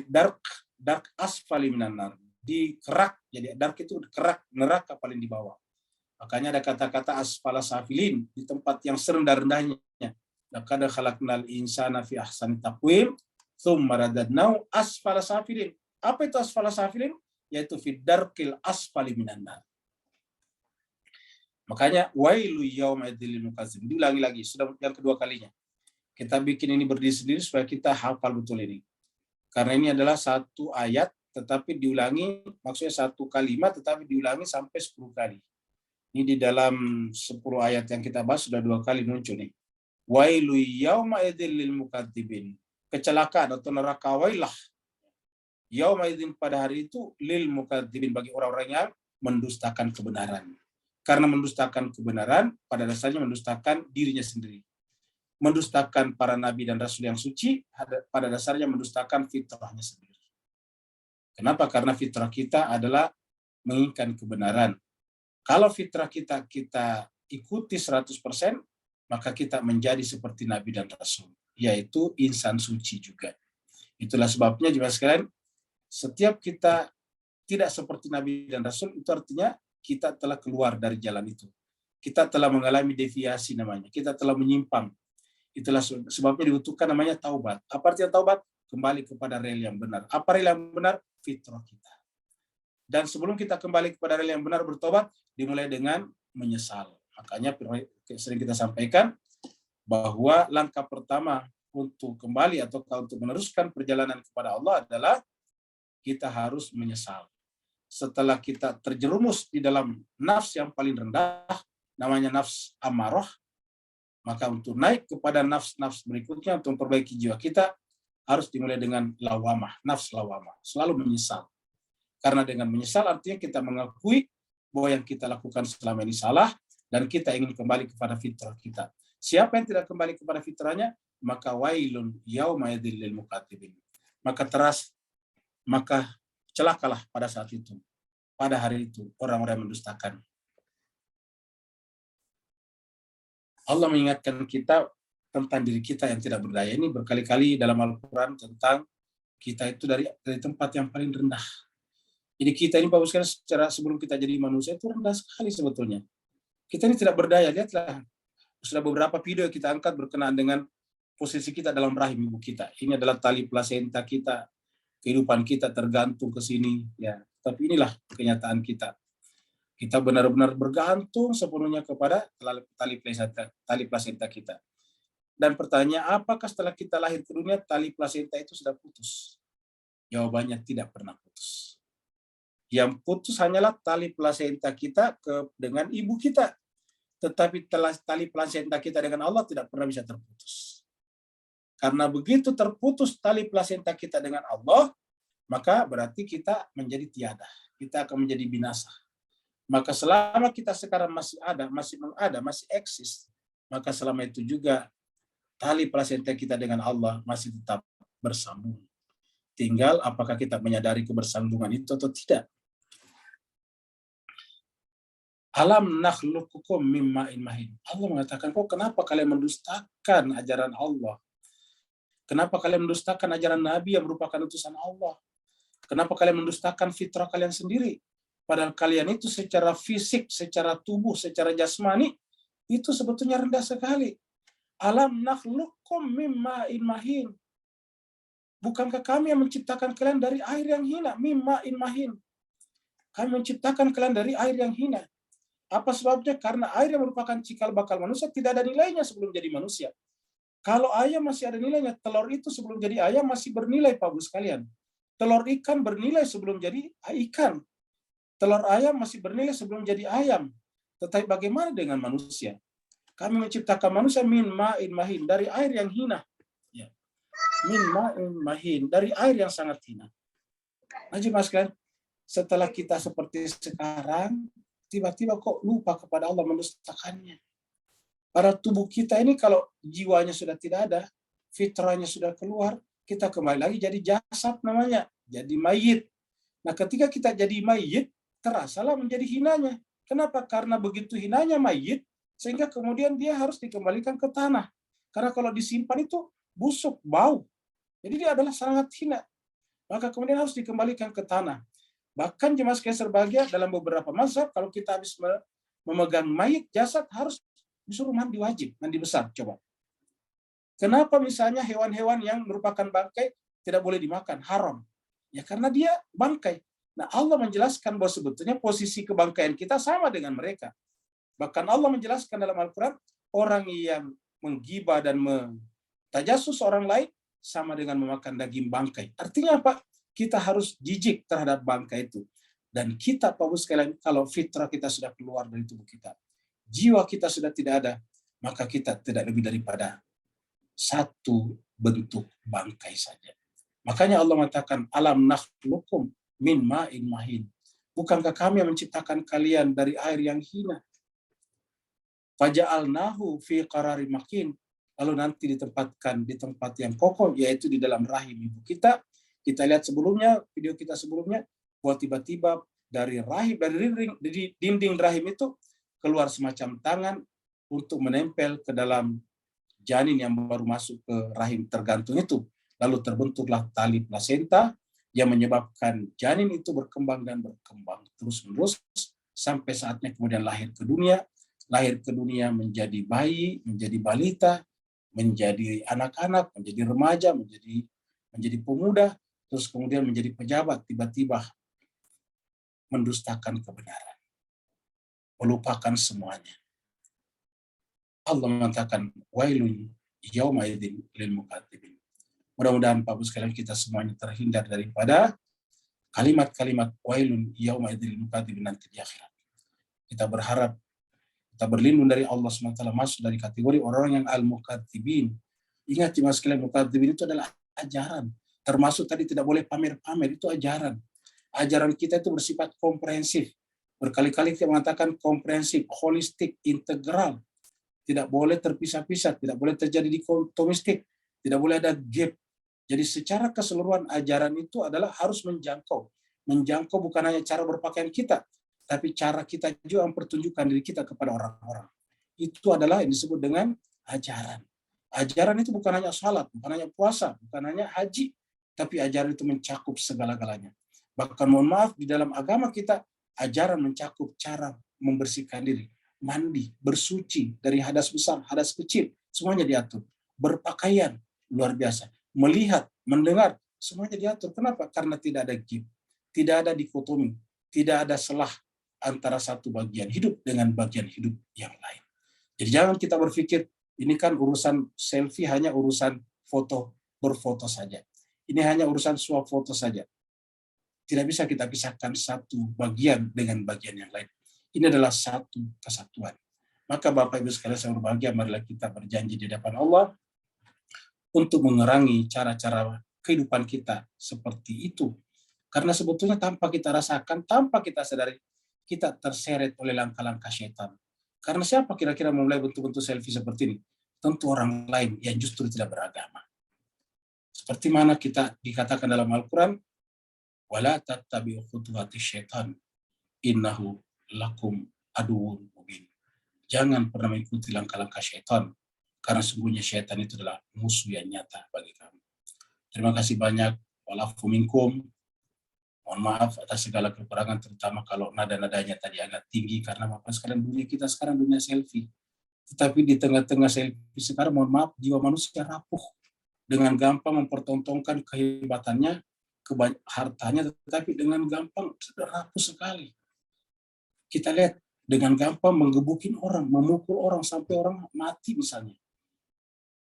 dark asfali minan nar. Di kerak, jadi dark itu kerak neraka paling di bawah. Makanya ada kata-kata asfala safilin di tempat yang serendah-rendahnya. Laqad khalaqnal insana fi ahsani taqwim. Tsumma radadnahu asfala safilin. Apa itu asfala safilin? Yaitu fid darqil asfali minan nar. Makanya wailu yauma idzil lil mukazzibin. Diulangi lagi, sudah yang kedua kalinya. Kita bikin ini berdiri sendiri supaya kita hafal betul ini. Karena ini adalah satu ayat tetapi diulangi, maksudnya satu kalimat tetapi diulangi sampai 10 kali. Ini di dalam 10 ayat yang kita bahas sudah 2 kali muncul nih. Wailu yauma idzil lil mukazzibin. Kecelakaan atau neraka wailah yauma idzin pada hari itu lil mukadzibin bagi orang-orang yang mendustakan kebenaran. Karena mendustakan kebenaran pada dasarnya mendustakan dirinya sendiri. Mendustakan para nabi dan rasul yang suci pada dasarnya mendustakan fitrahnya sendiri. Kenapa? Karena fitrah kita adalah menginginkan kebenaran. Kalau fitrah kita ikuti 100%, maka kita menjadi seperti nabi dan rasul, yaitu insan suci juga. Itulah sebabnya jemaah sekalian, setiap kita tidak seperti Nabi dan Rasul, itu artinya kita telah keluar dari jalan itu. Kita telah mengalami deviasi namanya. Kita telah menyimpang. Itulah sebabnya dibutuhkan namanya taubat. Apa artinya taubat? Kembali kepada rel yang benar. Apa rel yang benar? Fitrah kita. Dan sebelum kita kembali kepada rel yang benar bertobat, dimulai dengan menyesal. Makanya sering kita sampaikan, bahwa langkah pertama untuk kembali atau untuk meneruskan perjalanan kepada Allah adalah kita harus menyesal. Setelah kita terjerumus di dalam nafs yang paling rendah, namanya nafs amarah, maka untuk naik kepada nafs-nafs berikutnya, untuk memperbaiki jiwa kita, harus dimulai dengan lawamah, nafs lawamah, selalu menyesal. Karena dengan menyesal artinya kita mengakui bahwa yang kita lakukan selama ini salah, dan kita ingin kembali kepada fitrah kita. Siapa yang tidak kembali kepada fitrahnya, maka wailun yauma idzil lil mukatsibin. Maka celakalah pada saat itu. Pada hari itu orang-orang yang mendustakan. Allah mengingatkan kita tentang diri kita yang tidak berdaya. Ini berkali-kali dalam Al-Quran tentang kita itu dari tempat yang paling rendah. Jadi kita ini Bapak sekalian secara sebelum kita jadi manusia itu rendah sekali sebetulnya. Kita ini tidak berdaya. Lihatlah, sudah beberapa video kita angkat berkenaan dengan posisi kita dalam rahim ibu kita. Ini adalah tali plasenta kita. Kehidupan kita tergantung ke sini. Ya, tapi inilah kenyataan kita. Kita benar-benar bergantung sepenuhnya kepada tali plasenta kita. Dan pertanyaan, apakah setelah kita lahir ke dunia, tali plasenta itu sudah putus? Jawabannya tidak pernah putus. Yang putus hanyalah tali plasenta kita dengan ibu kita. Tetapi tali plasenta kita dengan Allah tidak pernah bisa terputus. Karena begitu terputus tali plasenta kita dengan Allah, maka berarti kita menjadi tiada. Kita akan menjadi binasa. Maka selama kita sekarang masih ada, masih eksis, maka selama itu juga tali plasenta kita dengan Allah masih tetap bersambung. Tinggal apakah kita menyadari kebersambungan itu atau tidak. Alam nakhluqukum mim ma'in mahin. Allah mengatakan, kok kenapa kalian mendustakan ajaran Allah? Kenapa kalian mendustakan ajaran Nabi yang merupakan utusan Allah? Kenapa kalian mendustakan fitrah kalian sendiri? Padahal kalian itu secara fisik, secara tubuh, secara jasmani, itu sebetulnya rendah sekali. Alam nakhluqukum mim ma'in mahin. Bukankah kami yang menciptakan kalian dari air yang hina? Mim ma'in mahin. Kami menciptakan kalian dari air yang hina. Apa sebabnya? Karena air yang merupakan cikal bakal manusia tidak ada nilainya sebelum jadi manusia. Kalau ayam masih ada nilainya, telur itu sebelum jadi ayam masih bernilai, Pak Bu sekalian. Telur ikan bernilai sebelum jadi ikan. Telur ayam masih bernilai sebelum jadi ayam. Tetapi bagaimana dengan manusia? Kami menciptakan manusia min ma'in mahin, dari air yang hina. Ya. Min ma'in mahin, dari air yang sangat hina. Nah, Mas sekalian, setelah kita seperti sekarang, tiba-tiba kok lupa kepada Allah, mendustakannya. Pada tubuh kita ini kalau jiwanya sudah tidak ada, fitrahnya sudah keluar, kita kembali lagi jadi jasad namanya, jadi mayit. Nah, ketika kita jadi mayit, terasalah menjadi hinanya. Kenapa? Karena begitu hinanya mayit, sehingga kemudian dia harus dikembalikan ke tanah. Karena kalau disimpan itu busuk, bau. Jadi dia adalah sangat hina. Maka kemudian harus dikembalikan ke tanah. Bahkan jemaah sekalian berbahagia dalam beberapa mazhab, kalau kita habis memegang mayit, jasad harus disuruh mandi wajib, mandi besar. Coba. Kenapa misalnya hewan-hewan yang merupakan bangkai tidak boleh dimakan, haram? Ya karena dia bangkai. Nah, Allah menjelaskan bahwa sebetulnya posisi kebangkaian kita sama dengan mereka. Bahkan Allah menjelaskan dalam Al-Quran, orang yang menggibah dan mentajasus orang lain sama dengan memakan daging bangkai. Artinya apa? Kita harus jijik terhadap bangkai itu. Dan kita, Pak Bu sekalian, kalau fitrah kita sudah keluar dari tubuh kita, jiwa kita sudah tidak ada, maka kita tidak lebih daripada satu bentuk bangkai saja. Makanya Allah mengatakan, alam nakhluqukum min ma'in mahin. Bukankah kami yang menciptakan kalian dari air yang hina? Faja'alnahu fi qararin makin. Lalu nanti ditempatkan di tempat yang kokoh, yaitu di dalam rahim ibu kita. Kita lihat sebelumnya, video kita sebelumnya, bahwa tiba-tiba dari rahim, dari dinding rahim itu keluar semacam tangan untuk menempel ke dalam janin yang baru masuk ke rahim tergantung itu. Lalu terbentuklah tali plasenta yang menyebabkan janin itu berkembang dan berkembang terus-menerus sampai saatnya kemudian lahir ke dunia. Lahir ke dunia menjadi bayi, menjadi balita, menjadi anak-anak, menjadi remaja, menjadi pemuda, terus kemudian menjadi pejabat, tiba-tiba mendustakan kebenaran, melupakan semuanya. Allah mengatakan, wailun yauma idzin lil mukadzibin. Mudah-mudahan Pak Bu sekalian kita semuanya terhindar daripada kalimat-kalimat wailun yauma idzin lil mukadzibin nanti di akhirat. Kita berharap, kita berlindung dari Allah SWT, masuk dari kategori orang yang al-mukadzibin. Ingat Mas sekalian, mukadzibin itu adalah ajaran. Termasuk tadi tidak boleh pamer-pamer, itu ajaran. Ajaran kita itu bersifat komprehensif. Berkali-kali kita mengatakan komprehensif, holistik, integral. Tidak boleh terpisah-pisah, tidak boleh terjadi dikotomistik, tidak boleh ada gap. Jadi secara keseluruhan ajaran itu adalah harus menjangkau. Menjangkau bukan hanya cara berpakaian kita, tapi cara kita juga mempertunjukkan diri kita kepada orang-orang. Itu adalah yang disebut dengan ajaran. Ajaran itu bukan hanya salat, bukan hanya puasa, bukan hanya haji, tapi ajaran itu mencakup segala-galanya. Bahkan mohon maaf, di dalam agama kita, ajaran mencakup cara membersihkan diri, mandi, bersuci dari hadas besar, hadas kecil, semuanya diatur. Berpakaian, luar biasa. Melihat, mendengar, semuanya diatur. Kenapa? Karena tidak ada gib, tidak ada dikotomi, tidak ada selah antara satu bagian hidup dengan bagian hidup yang lain. Jadi jangan kita berpikir, ini kan urusan selfie hanya urusan foto, berfoto saja. Ini hanya urusan swap foto saja. Tidak bisa kita pisahkan satu bagian dengan bagian yang lain. Ini adalah satu kesatuan. Maka Bapak Ibu sekalian yang berbahagia, marilah kita berjanji di depan Allah untuk mengurangi cara-cara kehidupan kita seperti itu. Karena sebetulnya tanpa kita rasakan, tanpa kita sadari, kita terseret oleh langkah-langkah syaitan. Karena siapa kira-kira memulai bentuk-bentuk selfie seperti ini? Tentu orang lain yang justru tidak beragama. Seperti mana kita dikatakan dalam Al-Quran, wala tattabi'u khutuwati syaitan innahu lakum aduwwun mubin. Jangan pernah mengikuti langkah-langkah syaitan, karena sungguhnya syaitan itu adalah musuh yang nyata bagi kamu. Terima kasih banyak. Walafu minkum. Mohon maaf atas segala kekurangan, terutama kalau nada-nadanya tadi agak tinggi, karena Bapak sekalian dunia kita sekarang dunia selfie. Tetapi di tengah-tengah selfie sekarang, mohon maaf, jiwa manusia rapuh. Dengan gampang mempertontonkan kehebatannya, hartanya, tetapi dengan gampang sudah rapuh sekali. Kita lihat, dengan gampang menggebukin orang, memukul orang sampai orang mati misalnya.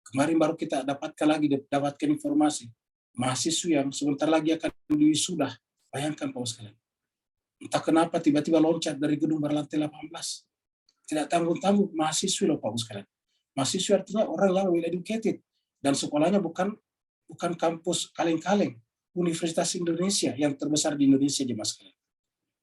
Kemarin baru kita dapatkan informasi, mahasiswa yang sebentar lagi akan diwisuda. Bayangkan Pak sekalian. Entah kenapa tiba-tiba loncat dari gedung berlantai 18. Tidak tanggung-tanggung, mahasiswa loh Pak sekalian. Mahasiswa artinya orang yang well educated. Dan sekolahnya bukan kampus kaleng-kaleng. Universitas Indonesia yang terbesar di Indonesia di Mas sekalian.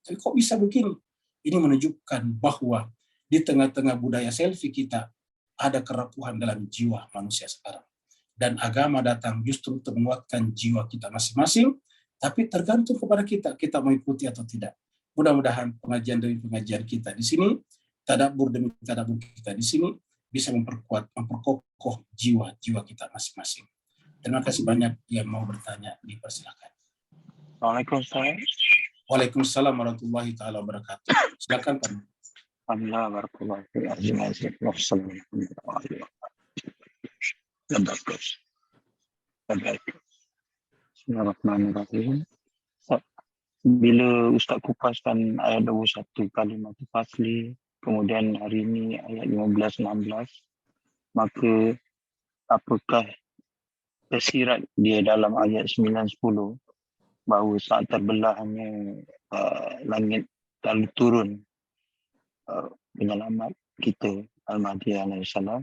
Tapi kok bisa begini? Ini menunjukkan bahwa di tengah-tengah budaya selfie kita ada kerapuhan dalam jiwa manusia sekarang. Dan agama datang justru untuk menguatkan jiwa kita masing-masing, tapi tergantung kepada kita mau ikuti atau tidak. Mudah-mudahan pengajian demi pengajian kita di sini, tadabbur demi tadabbur kita di sini, bisa memperkokoh jiwa-jiwa kita masing-masing. Terima kasih banyak yang mau bertanya, dipersilakan. Waalaikumsalam. Waalaikumsalam warahmatullahi taala wabarakatuh. Silakan Pak. Alhamdulillah, barakallahu fiik. Bismillahirrahmanirrahim. Bila Ustaz kupaskan ayat 21 kalimat fasli, kemudian hari ini ayat 15-16, maka apakah tersirat dia dalam ayat 9-10 bahawa saat terbelahnya langit lalu turun penyelamat kita Al-Mahdi alaihissalam,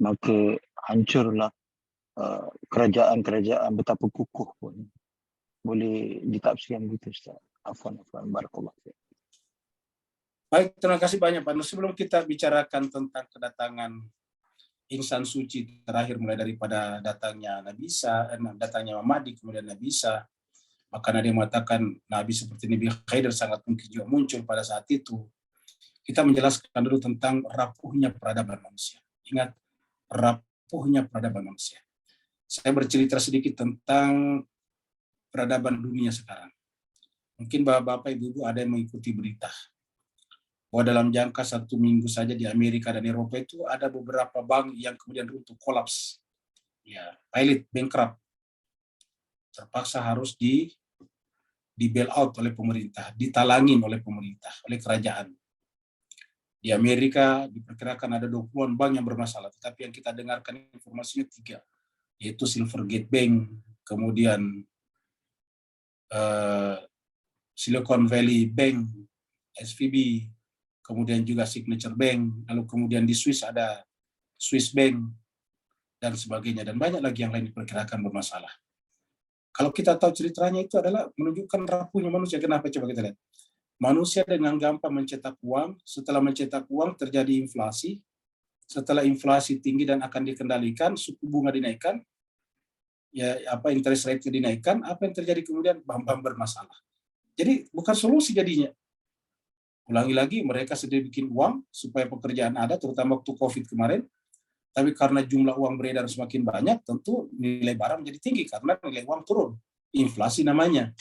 maka hancurlah kerajaan-kerajaan betapa kukuh pun. Boleh ditafsirkan begitu Ustaz? Afwan barakallahu fiik. Baik, terima kasih banyak Pak. Sebelum kita bicarakan tentang kedatangan insan suci terakhir, mulai daripada datangnya Nabi Isa, datangnya Mahdi, kemudian Nabi Isa, maka ada yang mengatakan Nabi seperti Nabi Khidir sangat mungkin juga muncul pada saat itu. Kita menjelaskan dulu tentang rapuhnya peradaban manusia. Ingat, rapuhnya peradaban manusia. Saya bercerita sedikit tentang peradaban dunia sekarang. Mungkin Bapak Ibu ada yang mengikuti berita bahwa dalam jangka 1 minggu saja di Amerika dan Eropa itu ada beberapa bank yang kemudian runtuh, kolaps. Ya, pilot, bankrupt. Terpaksa harus di bail out oleh pemerintah, ditalangin oleh pemerintah, oleh kerajaan. Di Amerika diperkirakan ada 20-an bank yang bermasalah, tetapi yang kita dengarkan informasinya 3, yaitu Silvergate Bank, kemudian Silicon Valley Bank, SVB, kemudian juga Signature Bank, lalu kemudian di Swiss ada Swiss Bank, dan sebagainya, dan banyak lagi yang lain diperkirakan bermasalah. Kalau kita tahu ceritanya itu adalah menunjukkan rapuhnya manusia. Kenapa? Coba kita lihat. Manusia dengan gampang mencetak uang, setelah mencetak uang terjadi inflasi, setelah inflasi tinggi dan akan dikendalikan, suku bunga dinaikkan, ya interest rate dinaikkan, apa yang terjadi kemudian? Bank-bank bermasalah. Jadi bukan solusi jadinya. Ulangi lagi, mereka sedang bikin uang supaya pekerjaan ada, terutama waktu COVID kemarin, Tapi karena jumlah uang beredar semakin banyak, tentu nilai barang menjadi tinggi karena nilai uang turun. Inflasi namanya.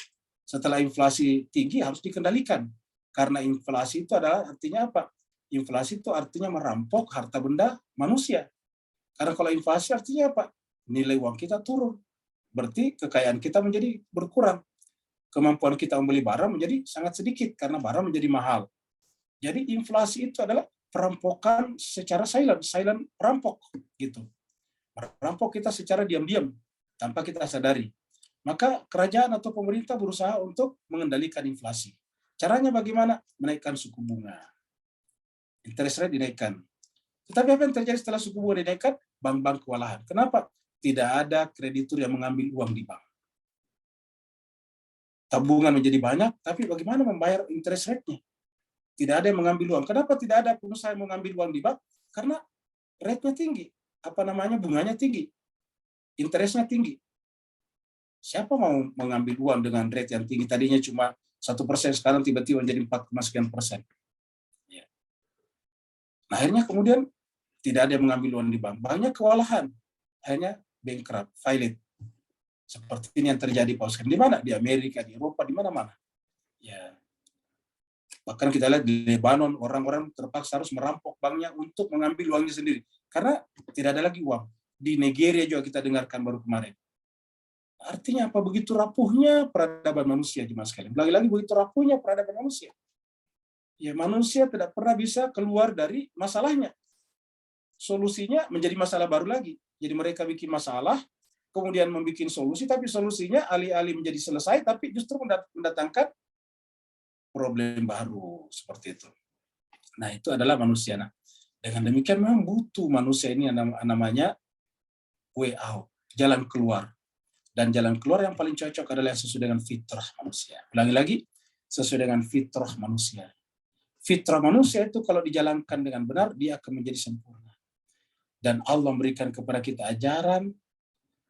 Setelah inflasi tinggi harus dikendalikan. Karena inflasi itu adalah artinya apa? Inflasi itu artinya merampok harta benda manusia. Karena kalau inflasi artinya apa? Nilai uang kita turun. Berarti kekayaan kita menjadi berkurang. Kemampuan kita membeli barang menjadi sangat sedikit karena barang menjadi mahal. Jadi inflasi itu adalah perampokan secara silent perampok gitu. Merampok kita secara diam-diam tanpa kita sadari. Maka kerajaan atau pemerintah berusaha untuk mengendalikan inflasi. Caranya bagaimana? Menaikkan suku bunga. Interest rate dinaikkan. Tetapi apa yang terjadi setelah suku bunga dinaikkan? Bank-bank kewalahan. Kenapa? Tidak ada kreditur yang mengambil uang di bank. Tabungan menjadi banyak, tapi bagaimana membayar interest rate-nya? Tidak ada yang mengambil uang. Kenapa tidak ada pengusaha yang mengambil uang di bank? Karena rate-nya tinggi. Bunganya tinggi. Interest-nya tinggi. Siapa mau mengambil uang dengan rate yang tinggi? Tadinya cuma 1%, sekarang tiba-tiba menjadi 4,sekian%. Ya. Nah, akhirnya kemudian tidak ada yang mengambil uang di bank. Banknya kewalahan. Akhirnya bankrupt, violate. Seperti ini yang terjadi di mana? Di Amerika, di Eropa, di mana-mana. Ya. Bahkan kita lihat di Lebanon, orang-orang terpaksa harus merampok banknya untuk mengambil uangnya sendiri. Karena tidak ada lagi uang. Di Nigeria juga kita dengarkan baru kemarin. Artinya apa? Begitu rapuhnya peradaban manusia, jemaah sekalian. Lagi-lagi begitu rapuhnya peradaban manusia. Ya, manusia tidak pernah bisa keluar dari masalahnya. Solusinya menjadi masalah baru lagi. Jadi mereka bikin masalah, kemudian membuat solusi, tapi solusinya alih-alih menjadi selesai, tapi justru mendatangkan problem baru seperti itu. Nah, itu adalah manusia. Nah, dengan demikian memang butuh manusia ini yang namanya way out, jalan keluar. Dan jalan keluar yang paling cocok adalah yang sesuai dengan fitrah manusia. Ulangi lagi, sesuai dengan fitrah manusia. Fitrah manusia itu kalau dijalankan dengan benar, dia akan menjadi sempurna. Dan Allah memberikan kepada kita ajaran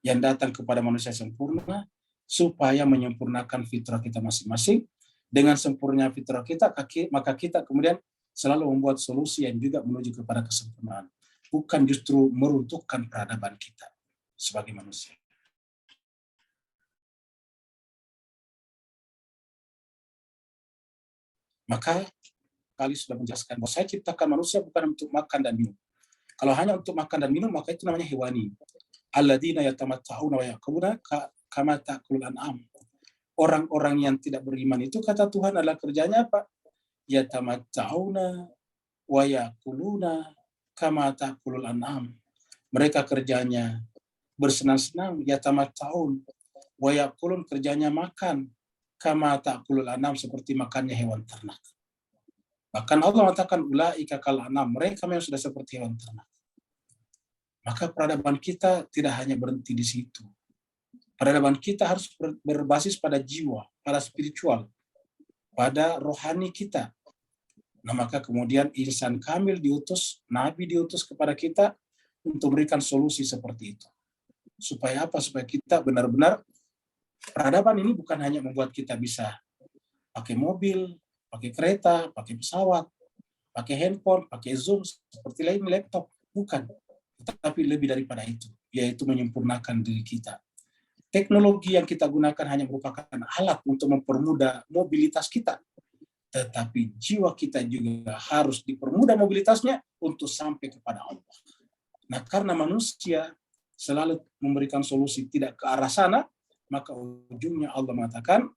yang datang kepada manusia sempurna, supaya menyempurnakan fitrah kita masing-masing. Dengan sempurna fitrah kita, maka kita kemudian selalu membuat solusi yang juga menuju kepada kesempurnaan. Bukan justru meruntuhkan peradaban kita sebagai manusia. Maka kali sudah menjelaskan bahwa saya ciptakan manusia bukan untuk makan dan minum. Kalau hanya untuk makan dan minum, maka itu namanya hewani. Alladzina yatamatta'una wa ya'kuluna kama ta'kulul an'am. Orang-orang yang tidak beriman itu kata Tuhan adalah kerjanya apa? Yatamatta'una wa ya'kuluna kama ta'kulul an'am. Mereka kerjanya bersenang-senang, yatamatta'un wa ya'kulun, kerjanya makan, kama ta'kulul an'am, seperti makannya hewan ternak. Bahkan Allah mengatakan ulaika kal an'am, mereka memang sudah seperti hewan ternak. Maka peradaban kita tidak hanya berhenti di situ. Peradaban kita harus berbasis pada jiwa, pada spiritual, pada rohani kita. Nah, maka kemudian insan kamil diutus, nabi diutus kepada kita untuk memberikan solusi seperti itu. Supaya apa? Supaya kita benar-benar, peradaban ini bukan hanya membuat kita bisa pakai mobil, pakai kereta, pakai pesawat, pakai handphone, pakai Zoom, seperti lain laptop. Bukan. Tetapi lebih daripada itu, yaitu menyempurnakan diri kita. Teknologi yang kita gunakan hanya merupakan alat untuk mempermudah mobilitas kita. Tetapi jiwa kita juga harus dipermudah mobilitasnya untuk sampai kepada Allah. Nah, karena manusia selalu memberikan solusi tidak ke arah sana, maka ujungnya Allah mengatakan,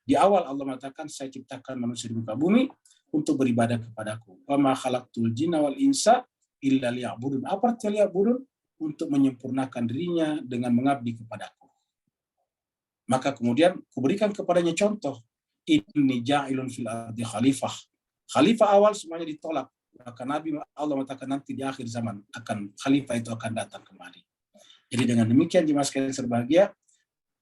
di awal Allah mengatakan, saya ciptakan manusia di muka bumi untuk beribadah kepadaku. Wa ma khalaqtul jinna wal insa illa liya'budun. Apa artinya liya'budun? Untuk menyempurnakan dirinya dengan mengabdi kepadaku. Maka kemudian kuberikan kepadanya contoh, inni ja'ilun fil ardi khalifah. Khalifah awal semuanya ditolak. Maka Nabi Allah mengatakan nanti di akhir zaman akan khalifah itu akan datang kembali. Jadi dengan demikian jemaah sekalian berbahagia,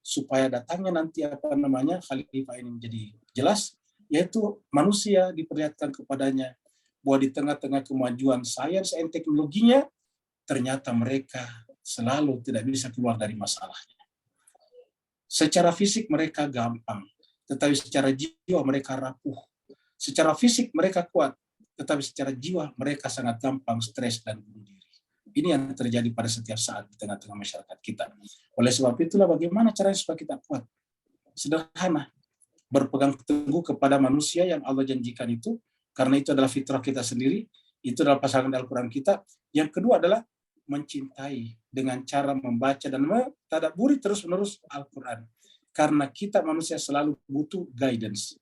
supaya datangnya nanti khalifah ini menjadi jelas, yaitu manusia diperlihatkan kepadanya bahwa di tengah-tengah kemajuan sains dan teknologinya, ternyata mereka selalu tidak bisa keluar dari masalahnya. Secara fisik mereka gampang, tetapi secara jiwa mereka rapuh. Secara fisik mereka kuat, tetapi secara jiwa mereka sangat gampang stres dan bunuh diri. Ini yang terjadi pada setiap saat di tengah-tengah masyarakat kita. Oleh sebab itulah bagaimana caranya supaya kita kuat? Sederhana, berpegang teguh kepada manusia yang Allah janjikan itu, karena itu adalah fitrah kita sendiri, itu adalah pasangan Al-Quran kita. Yang kedua adalah mencintai dengan cara membaca dan mentadabburi terus-menerus Al-Quran. Karena kita manusia selalu butuh guidance.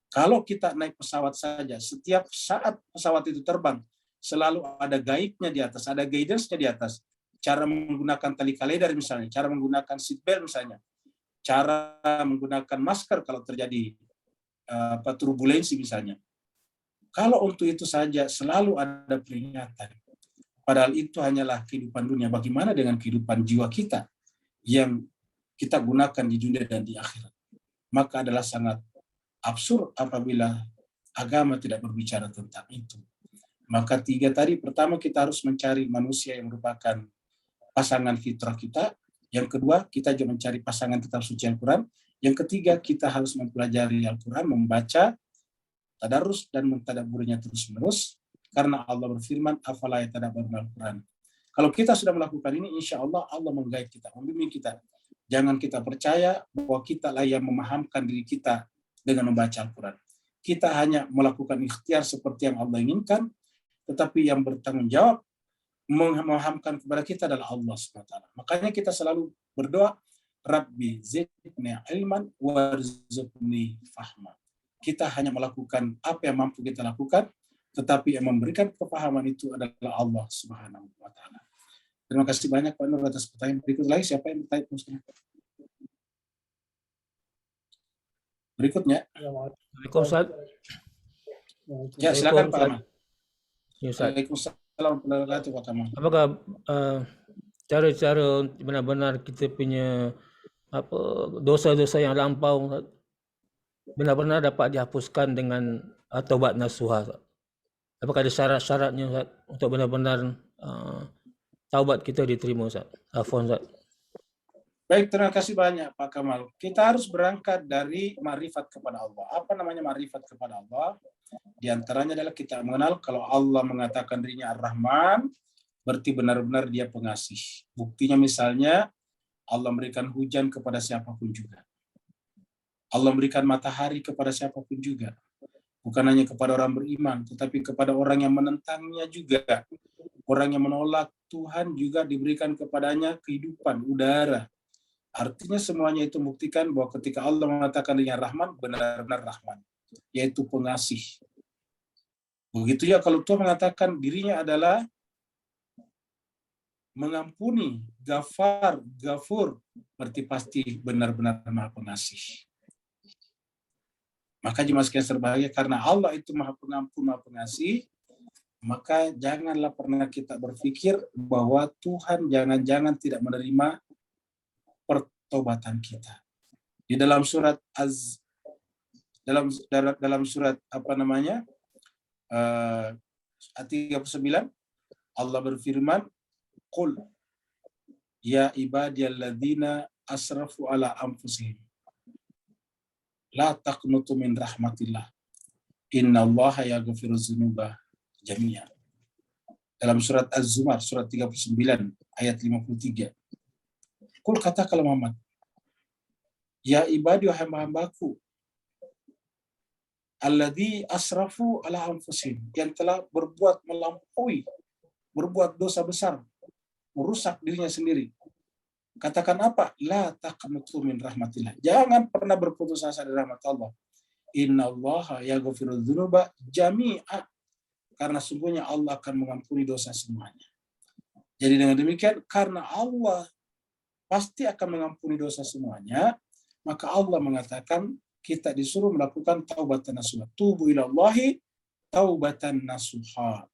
Kalau kita naik pesawat saja, setiap saat pesawat itu terbang, selalu ada guide-nya di atas, ada guidance-nya di atas. Cara menggunakan tali kalender misalnya, cara menggunakan seatbelt misalnya, cara menggunakan masker kalau terjadi turbulensi misalnya. Kalau untuk itu saja selalu ada peringatan. Padahal itu hanyalah kehidupan dunia. Bagaimana dengan kehidupan jiwa kita yang kita gunakan di dunia dan di akhirat? Maka adalah sangat absurd apabila agama tidak berbicara tentang itu. Maka 3 tadi, pertama kita harus mencari manusia yang merupakan pasangan fitrah kita. Yang kedua, kita juga mencari pasangan kitab suci Al-Quran. Yang ketiga, kita harus mempelajari Al-Quran, membaca, tadarus, dan mentadabburinya terus-menerus. Karena Allah berfirman, afala yatadabbaruna Al-Quran. Kalau kita sudah melakukan ini, insya Allah Allah meng-guide kita, membimbing kita. Jangan kita percaya bahwa kita lah yang memahamkan diri kita dengan membaca Al-Quran. Kita hanya melakukan ikhtiar seperti yang Allah inginkan, tetapi yang bertanggung jawab memahamkan kepada kita adalah Allah SWT. Makanya kita selalu berdoa, Rabbi zidni ilman warzuqni fahma. Kita hanya melakukan apa yang mampu kita lakukan, tetapi yang memberikan kepahaman itu adalah Allah Subhanahu wa Ta'ala. Terima kasih banyak Pak Nur atas pertanyaan. Berikut lagi siapa yang bertanya? Berikutnya. Assalamualaikum Ustaz. Ya, silakan Pak Aman. Ya, Ustaz. Waalaikumsalam warahmatullahi wabarakatuh Pak Aman. Apakah cara-cara benar-benar kita punya dosa-dosa yang lampau benar-benar dapat dihapuskan dengan taubat nasuha? Apakah ada syarat-syaratnya Ustaz, untuk benar-benar taubat kita diterima Ustaz? Afwan Ustaz. Baik, terima kasih banyak Pak Kamal. Kita harus berangkat dari ma'rifat kepada Allah. Apa namanya ma'rifat kepada Allah? Di antaranya adalah kita mengenal kalau Allah mengatakan dirinya Ar-Rahman, berarti benar-benar dia pengasih. Buktinya misalnya, Allah memberikan hujan kepada siapapun juga. Allah memberikan matahari kepada siapapun juga. Bukan hanya kepada orang beriman, tetapi kepada orang yang menentangnya juga. Orang yang menolak Tuhan juga diberikan kepadanya kehidupan, udara. Artinya semuanya itu membuktikan bahwa ketika Allah mengatakan dirinya Rahman, benar-benar Rahman, yaitu pengasih. Begitu ya kalau Tuhan mengatakan dirinya adalah mengampuni, Ghafur, berarti pasti benar-benar Maha Pengasih. Maka jemaah sekalian berbahagia, karena Allah itu Maha Pengampun, Maha Pengasih, maka janganlah pernah kita berpikir bahwa Tuhan jangan-jangan tidak menerima pertobatan kita. Di dalam surat dalam surat apa namanya? 39 Allah berfirman, Qul ya ibadiyalladzina asrafu ala anfusihim la taqnutu min rahmatillah innallaha yaghfiru dzunuba jami'a. Dalam surat Az-Zumar surat 39 ayat 53. Qul katakanlah Muhammad, ya ibadi wahai hamba-hambaku, alladzi asrafu ala anfusihim, yang telah berbuat melampaui, berbuat dosa besar, merusak dirinya sendiri. Katakan apa? La taqnutu min rahmatillah. Jangan pernah berputus asa dari rahmat Allah. Innallaha yaghfiru dzunuba jami'a. Karena sungguhnya Allah akan mengampuni dosa semuanya. Jadi dengan demikian, karena Allah pasti akan mengampuni dosa semuanya, maka Allah mengatakan kita disuruh melakukan taubatan nasuha. Tubu ilallahi taubatan nasuha.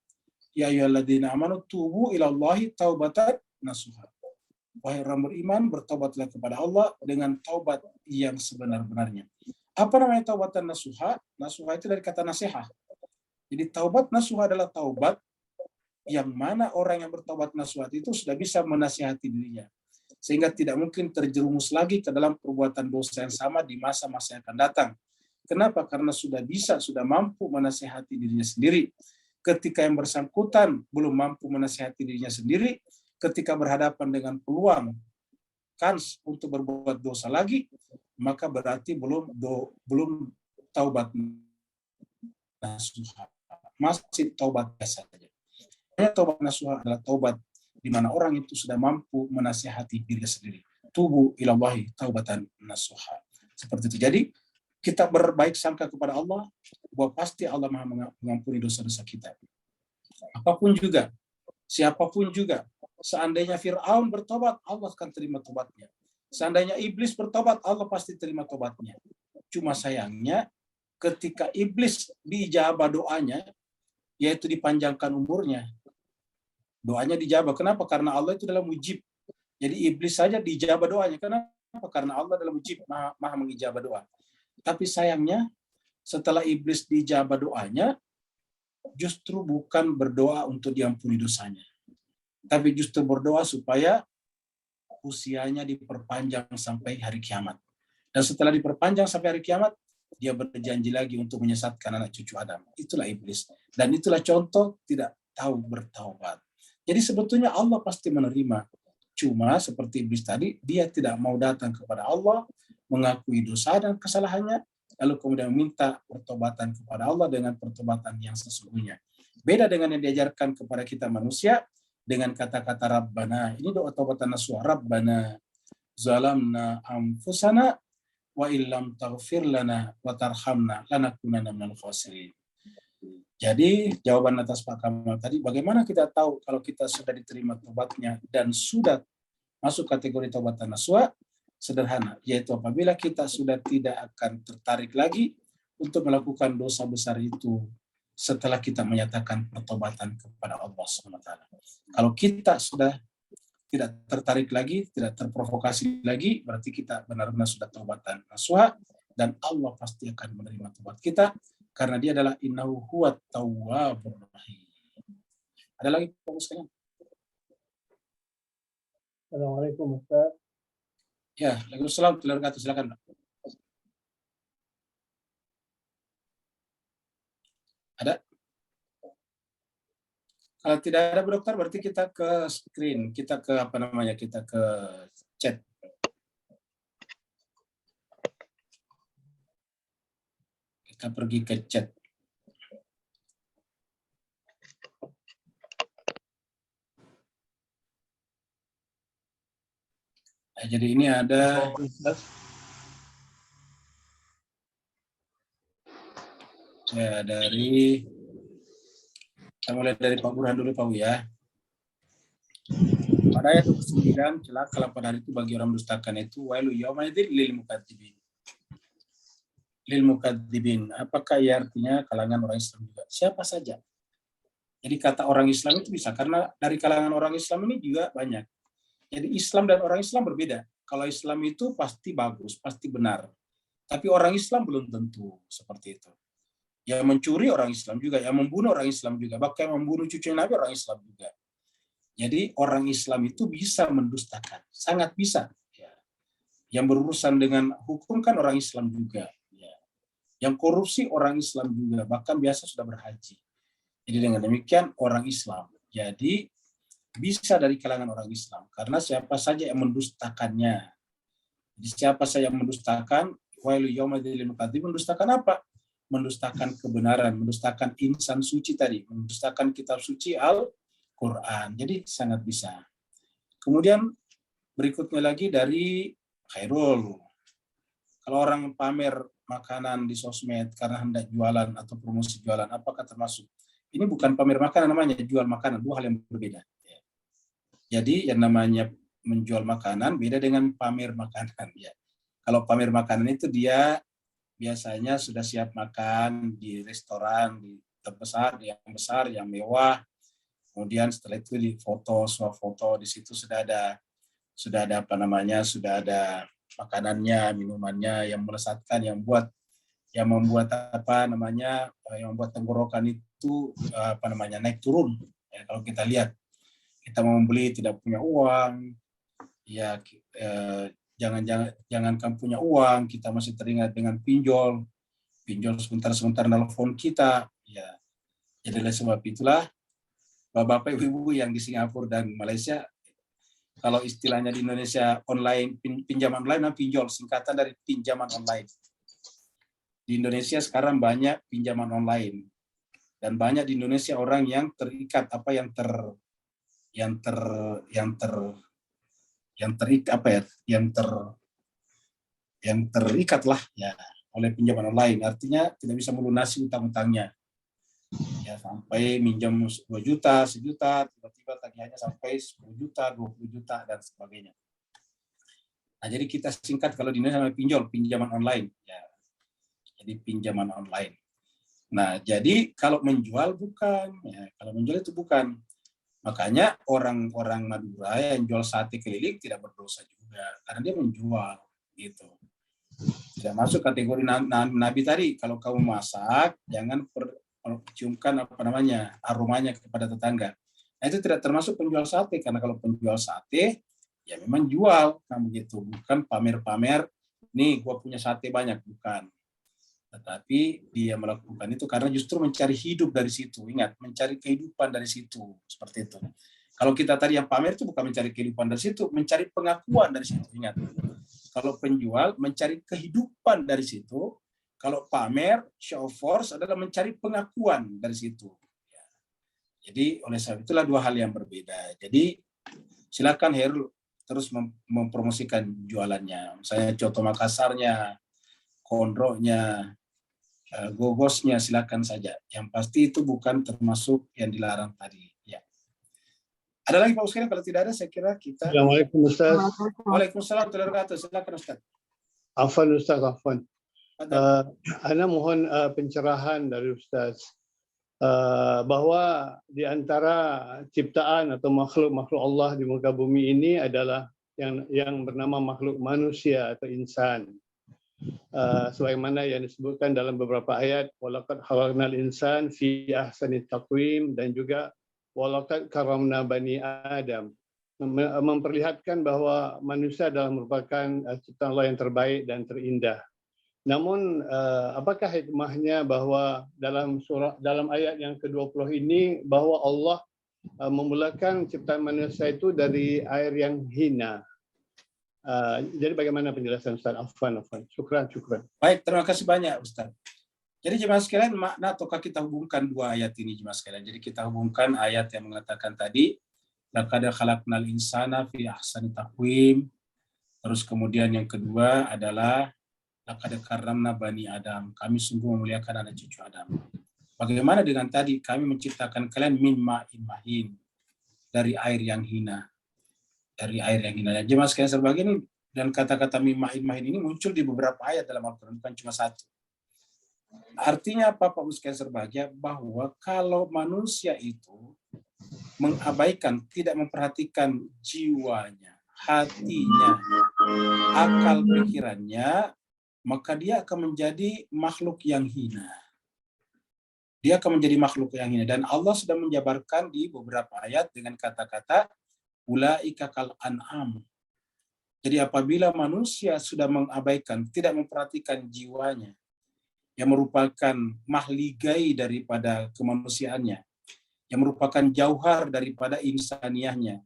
Ya ayyuhalladzina amanu tubu ilallahi taubatan nasuha. Wahai orang beriman, bertaubatlah kepada Allah dengan taubat yang sebenar-benarnya. Apa namanya taubatan nasuha? Nasuha itu dari kata nasihat. Jadi taubat nasuha adalah taubat yang mana orang yang bertaubat nasuha itu sudah bisa menasihati dirinya, sehingga tidak mungkin terjerumus lagi ke dalam perbuatan dosa yang sama di masa-masa yang akan datang. Kenapa? Karena sudah mampu menasihati dirinya sendiri. ketika yang bersangkutan belum mampu menasihati dirinya sendiri, ketika berhadapan dengan peluang kans untuk berbuat dosa lagi, maka berarti belum taubat nasuha, masih taubat biasa saja. Taubat nasuha adalah taubat di mana orang itu sudah mampu menasihati diri sendiri. Tubu ilallahi taubatan nasuha. Seperti itu. Jadi kita berbaik sangka kepada Allah bahwa pasti Allah Maha mengampuni dosa-dosa kita. Apapun juga, siapapun juga. Seandainya Fir'aun bertobat, Allah akan terima tobatnya. Seandainya iblis bertobat, Allah pasti terima tobatnya. Cuma sayangnya ketika iblis diijabah doanya, yaitu dipanjangkan umurnya, doanya dijabah. Kenapa? Karena Allah itu adalah mujib. Jadi iblis saja dijabah doanya. Kenapa? Karena Allah adalah mujib, maha mengijabah doa. Tapi sayangnya setelah iblis dijabah doanya, justru bukan berdoa untuk diampuni dosanya, tapi justru berdoa supaya usianya diperpanjang sampai hari kiamat. Dan setelah diperpanjang sampai hari kiamat, dia berjanji lagi untuk menyesatkan anak cucu Adam. Itulah iblis. Dan itulah contoh tidak tahu bertaubat. Jadi sebetulnya Allah pasti menerima. Cuma seperti iblis tadi, dia tidak mau datang kepada Allah, mengakui dosa dan kesalahannya, lalu kemudian meminta pertobatan kepada Allah dengan pertobatan yang sesungguhnya. Beda dengan yang diajarkan kepada kita manusia, dengan kata-kata Rabbana. Ini doa taubatan nasuha. Rabbana zalamna anfusana wa illam taghfir lana wa tarhamna lanakunanna minal khasirin. Jadi jawaban atas Pak Kamal tadi, bagaimana kita tahu kalau kita sudah diterima taubatnya dan sudah masuk kategori taubatan nasuha? Sederhana, yaitu apabila kita sudah tidak akan tertarik lagi untuk melakukan dosa besar itu setelah kita menyatakan pertobatan kepada Allah SWT. Kalau kita sudah tidak tertarik lagi, tidak terprovokasi lagi, berarti kita benar-benar sudah taubatan nasuha, dan Allah pasti akan menerima taubat kita, karena dia adalah innahu huwat tawwabur rahim. Ada lagi Pak Ustaz? Assalamualaikum Ustaz. Ya, waalaikumsalam warahmatullahi wabarakatuh. Silakan Pak. Ada? Kalau tidak ada Bu Dokter, berarti kita ke screen, kita ke kita ke chat. Kita pergi ke chat. Nah, jadi ini ada ya dari, kita mulai dari Pak Burhan dulu Pak ya. Pada ayat 29, celaka pada hari itu bagi orang mendustakan itu, wailu yaumaidzin lil mukadzibin. Lil mukadzibin, apakah ya artinya kalangan orang Islam juga? Siapa saja. Jadi kata orang Islam itu bisa, karena dari kalangan orang Islam ini juga banyak. Jadi Islam dan orang Islam berbeda. Kalau Islam itu pasti bagus, pasti benar. Tapi orang Islam belum tentu seperti itu. Yang mencuri orang Islam juga, yang membunuh orang Islam juga, bahkan yang membunuh cucu Nabi orang Islam juga. Jadi orang Islam itu bisa mendustakan, sangat bisa. Ya. Yang berurusan dengan hukum kan orang Islam juga. Ya. Yang korupsi orang Islam juga, bahkan biasa sudah berhaji. Jadi dengan demikian orang Islam. Jadi bisa dari kalangan orang Islam, karena siapa saja yang mendustakannya. Jadi siapa saja yang mendustakan, wailu yaumaidzil lil mukadzibin, mendustakan apa? Mendustakan kebenaran, mendustakan insan suci tadi, mendustakan kitab suci Al-Quran. Jadi sangat bisa. Kemudian berikutnya lagi dari Khairul. Kalau orang pamer makanan di sosmed karena hendak jualan atau promosi jualan, apakah termasuk? Ini bukan pamer makanan namanya, jual makanan, dua hal yang berbeda. Jadi yang namanya menjual makanan beda dengan pamer makanan. Ya. Kalau pamer makanan itu dia biasanya sudah siap makan di restoran, di terbesar, yang besar, yang mewah. Kemudian setelah itu di foto, swafoto, di situ sudah ada sudah ada makanannya, minumannya yang melesatkan, yang membuat tenggorokan itu naik turun. Ya, kalau kita lihat, kita mau membeli tidak punya uang, ya jangankan punya uang, kita masih teringat dengan pinjol sebentar nelfon kita, ya Jadi oleh sebab itulah Bapak Ibu yang di Singapura dan Malaysia, kalau istilahnya di Indonesia online, pinjaman online, pinjol, singkatan dari pinjaman online. Di Indonesia sekarang banyak pinjaman online dan banyak di Indonesia orang yang terikat yang terikat lah ya oleh pinjaman online. Artinya tidak bisa melunasi utang-utangnya. Ya, sampai minjam 2 juta, 1 juta, tiba-tiba tagihannya sampai 10 juta, 20 juta, dan sebagainya. Nah, jadi kita singkat kalau di Indonesia namanya pinjol, pinjaman online. Ya, jadi pinjaman online. Nah, jadi kalau menjual bukan. Ya, kalau menjual itu bukan. Makanya orang-orang Madura yang jual sate keliling tidak berdosa juga, karena dia menjual. Gitu. Tidak masuk kategori Nabi tadi, kalau kamu masak, jangan ciumkan aromanya kepada tetangga. Nah, itu tidak termasuk penjual sate, karena kalau penjual sate ya memang jual kamu gitu, bukan pamer-pamer nih gua punya sate banyak, bukan. Tetapi dia melakukan itu karena justru mencari hidup dari situ. Ingat, mencari kehidupan dari situ, seperti itu. Kalau kita tadi yang pamer itu bukan mencari kehidupan dari situ, mencari pengakuan dari situ. Ingat, kalau penjual mencari kehidupan dari situ, kalau pamer, show force adalah mencari pengakuan dari situ. Ya. Jadi oleh sebab itulah dua hal yang berbeda. Jadi silakan Herul terus mempromosikan jualannya. Misalnya Coto Makassarnya, Kondronya, Gogosnya, silakan saja. Yang pasti itu bukan termasuk yang dilarang tadi. Ya. Ada lagi Pak Ustaz? Kalau tidak ada, saya kira kita. Assalamualaikum Ustaz. Waalaikumsalam warahmatullahi wabarakatuh. Silakan Ustaz. Afwan Ustaz, afwan. Ana mohon pencerahan dari Ustaz bahwa di antara ciptaan atau makhluk-makhluk Allah di muka bumi ini adalah yang bernama makhluk manusia atau insan. Sebagaimana yang disebutkan dalam beberapa ayat, walaqad khalaqnal insan fi ahsani taqwim, dan juga walaqad karamna bani Adam, memperlihatkan bahwa manusia adalah merupakan ciptaan Allah yang terbaik dan terindah. Namun apakah hikmahnya bahwa dalam ayat yang ke-20 ini bahwa Allah memulakan ciptaan manusia itu dari air yang hina? Jadi bagaimana penjelasan Ustaz? Afwan. Syukran. Baik, terima kasih banyak Ustaz. Jadi jemaah sekalian, makna ataukah kita hubungkan dua ayat ini jemaah sekalian. Jadi kita hubungkan ayat yang mengatakan tadi, laqad khalaqnal insana fi ahsani taqwim. Terus kemudian yang kedua adalah laqad karramna bani Adam. Kami sungguh memuliakan anak cucu Adam. Bagaimana dengan tadi kami menciptakan kalian min ma'in mahin, dari air yang hina. Dari air yang hina. Jemaah sekalian sebagian ini, dan kata-kata min ma'in mahin ini muncul di beberapa ayat dalam Al-Quran, bukan cuma satu. Artinya apa Pak Ustaz Serbagia? Bahwa kalau manusia itu mengabaikan, tidak memperhatikan jiwanya, hatinya, akal pikirannya, maka dia akan menjadi makhluk yang hina. Dia akan menjadi makhluk yang hina. Dan Allah sudah menjabarkan di beberapa ayat dengan kata-kata ulaika kal an'am. Jadi apabila manusia sudah mengabaikan, tidak memperhatikan jiwanya, yang merupakan mahligai daripada kemanusiaannya, yang merupakan jauhar daripada insaniahnya,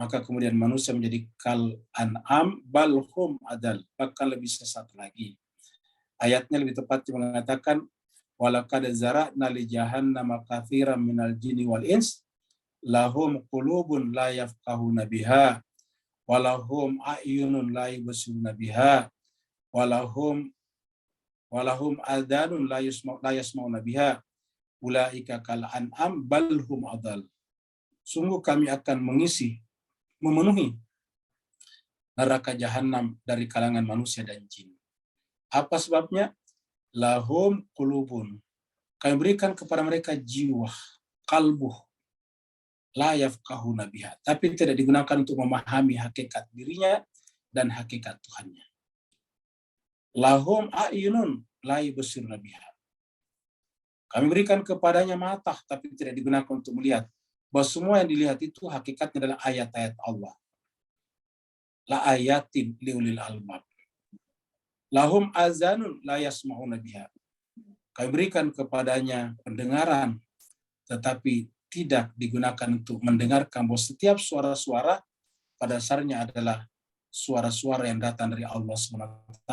maka kemudian manusia menjadi kal an'am balhum adal, bahkan lebih sesat lagi. Ayatnya lebih tepat mengatakan walaqad zara'na li jahannama katsiran minal jinni wal ins lahum qulubun la yafqahuna biha walahum a'yunun la yubsiruna biha walahum adhanun la yasma'una biha ulaika kal an'am balhum adal. Sungguh kami akan memenuhi neraka jahanam dari kalangan manusia dan jin. Apa sebabnya? Lahum qulubun. Kami berikan kepada mereka jiwa, kalbuh, la yafqahuna biha, tapi tidak digunakan untuk memahami hakikat dirinya dan hakikat Tuhannya. Lahum a'yunun la yubsiruna biha. Kami berikan kepadanya mata, tapi tidak digunakan untuk melihat. Bahwa semua yang dilihat itu hakikatnya adalah ayat-ayat Allah. La ayatin liulil albab. Lahum azanun la yasma'una biha. Kami berikan kepadanya pendengaran, tetapi tidak digunakan untuk mendengarkan bahwa setiap suara-suara pada dasarnya adalah suara-suara yang datang dari Allah SWT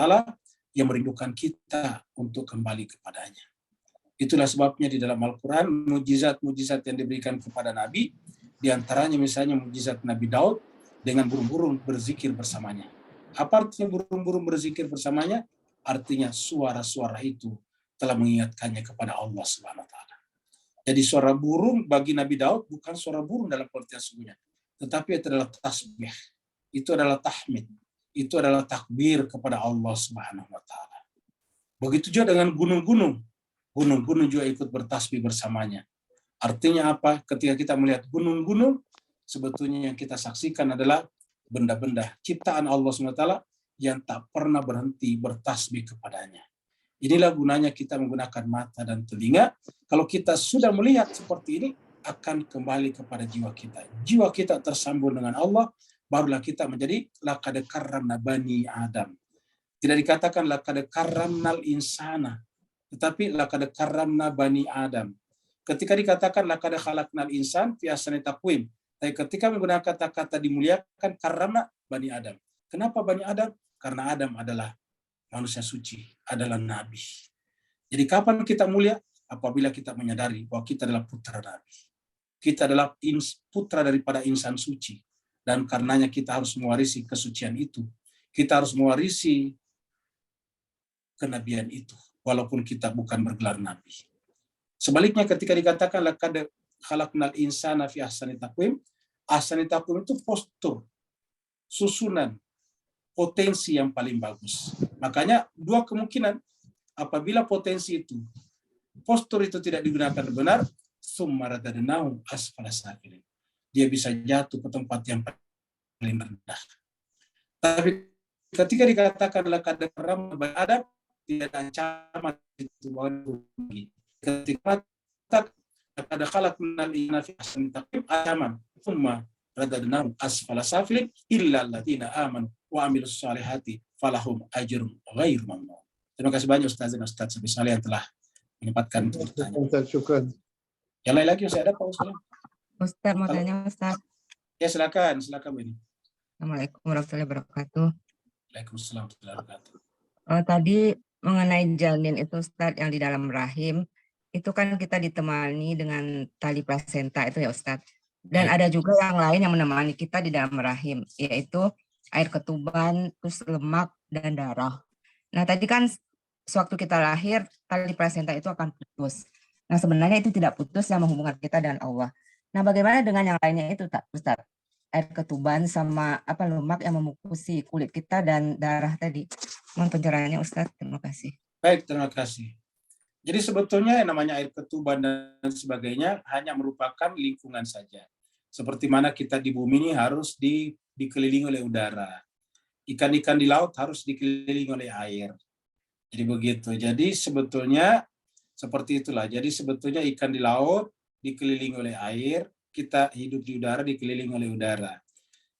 yang merindukan kita untuk kembali kepadanya. Itulah sebabnya di dalam Al-Quran, mujizat-mujizat yang diberikan kepada Nabi, diantaranya misalnya mujizat Nabi Daud dengan burung-burung berzikir bersamanya. Apa artinya burung-burung berzikir bersamanya? Artinya suara-suara itu telah mengingatkannya kepada Allah SWT. Jadi suara burung bagi Nabi Daud bukan suara burung dalam pengertian sesungguhnya, tetapi itu adalah tasbih, itu adalah tahmid, itu adalah takbir kepada Allah SWT. Begitu juga dengan gunung-gunung. Gunung-gunung juga ikut bertasbih bersamanya. Artinya apa? Ketika kita melihat gunung-gunung, sebetulnya yang kita saksikan adalah benda-benda ciptaan Allah SWT yang tak pernah berhenti bertasbih kepadanya. Inilah gunanya kita menggunakan mata dan telinga. Kalau kita sudah melihat seperti ini, akan kembali kepada jiwa kita. Jiwa kita tersambung dengan Allah, barulah kita menjadi laqad karramna bani Adam. Tidak dikatakan laqad karramnal insana, tetapi laqad karramna bani Adam. Ketika dikatakan laqad khalaqnal insan fi ahsani taqwim, tapi ketika menggunakan kata-kata dimuliakan karramna bani Adam. Kenapa bani Adam? Karena Adam adalah manusia suci, adalah nabi. Jadi kapan kita mulia? Apabila kita menyadari bahwa kita adalah putra nabi. Kita adalah putra daripada insan suci. Dan karenanya kita harus mewarisi kesucian itu. Kita harus mewarisi kenabian itu, walaupun kita bukan bergelar nabi. Sebaliknya ketika dikatakan laqad khalaqnal insana fi ahsani taqwim, ahsani taqwim itu postur, susunan, potensi yang paling bagus. Makanya dua kemungkinan, apabila potensi itu, postur itu tidak digunakan benar, summa radadnahu asfala safilin. Dia bisa jatuh ke tempat yang paling rendah. Tapi ketika dikatakan laqad karramna bani Adam, tidak ada ancaman itu lagi. Ketika laqad khalaqnal insana fi ahsani taqwim, ancaman, summa radadnahu asfala safilin illa alladziina aamanu wa amilus salihati falahum ajrun ghairu mamnun. Terima kasih banyak Ustaz dan Ustaz Sabi Saleh yang telah menyempatkan untuk bertanya. Ustaz, syukran. Yang lain lagi masih ada Pak Ustaz? Ustaz mau tanya Ustaz. Ya silakan Beni. Assalamualaikum warahmatullahi wabarakatuh. Waalaikumsalam warahmatullahi wabarakatuh. Tadi mengenai janin itu Ustaz yang di dalam rahim, itu kan kita ditemani dengan tali plasenta itu ya Ustaz. Dan ada juga yang lain yang menemani kita di dalam rahim, yaitu air ketuban, terus lemak, dan darah. Nah tadi kan sewaktu kita lahir, tali plasenta itu akan putus. Nah sebenarnya itu tidak putus yang menghubungkan kita dengan Allah. Nah bagaimana dengan yang lainnya itu Ustaz? Air ketuban sama lemak yang memukusi kulit kita dan darah tadi. Mohon pencerahannya Ustaz, terima kasih. Baik, terima kasih. Jadi sebetulnya yang namanya air ketuban dan sebagainya hanya merupakan lingkungan saja. Seperti mana kita di bumi ini harus dikelilingi oleh udara. Ikan-ikan di laut harus dikelilingi oleh air. Jadi begitu. Jadi sebetulnya seperti itulah. Jadi sebetulnya ikan di laut dikelilingi oleh air, kita hidup di udara dikelilingi oleh udara.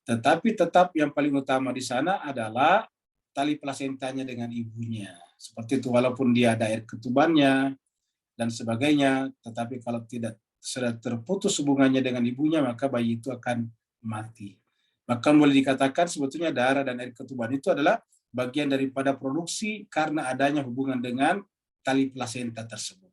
Tetapi tetap yang paling utama di sana adalah tali plasentanya dengan ibunya. Seperti itu, walaupun dia ada air ketubannya dan sebagainya, tetapi kalau tidak sudah terputus hubungannya dengan ibunya, maka bayi itu akan mati. Bahkan boleh dikatakan sebetulnya darah dan air ketuban itu adalah bagian daripada produksi karena adanya hubungan dengan tali plasenta tersebut.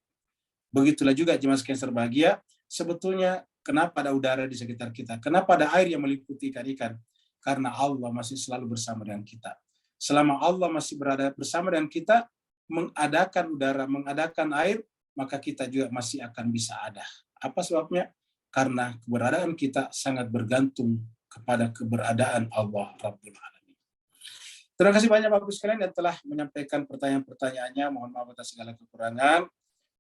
Begitulah juga jemaah sekalian berbahagia, sebetulnya kenapa ada udara di sekitar kita? Kenapa ada air yang meliputi ikan-ikan? Karena Allah masih selalu bersama dengan kita. Selama Allah masih berada bersama dengan kita, mengadakan udara, mengadakan air, maka kita juga masih akan bisa ada. Apa sebabnya? Karena keberadaan kita sangat bergantung kepada keberadaan Allah Rabbul Alamin. Terima kasih banyak Bapak sekalian yang telah menyampaikan pertanyaan-pertanyaannya. Mohon maaf atas segala kekurangan.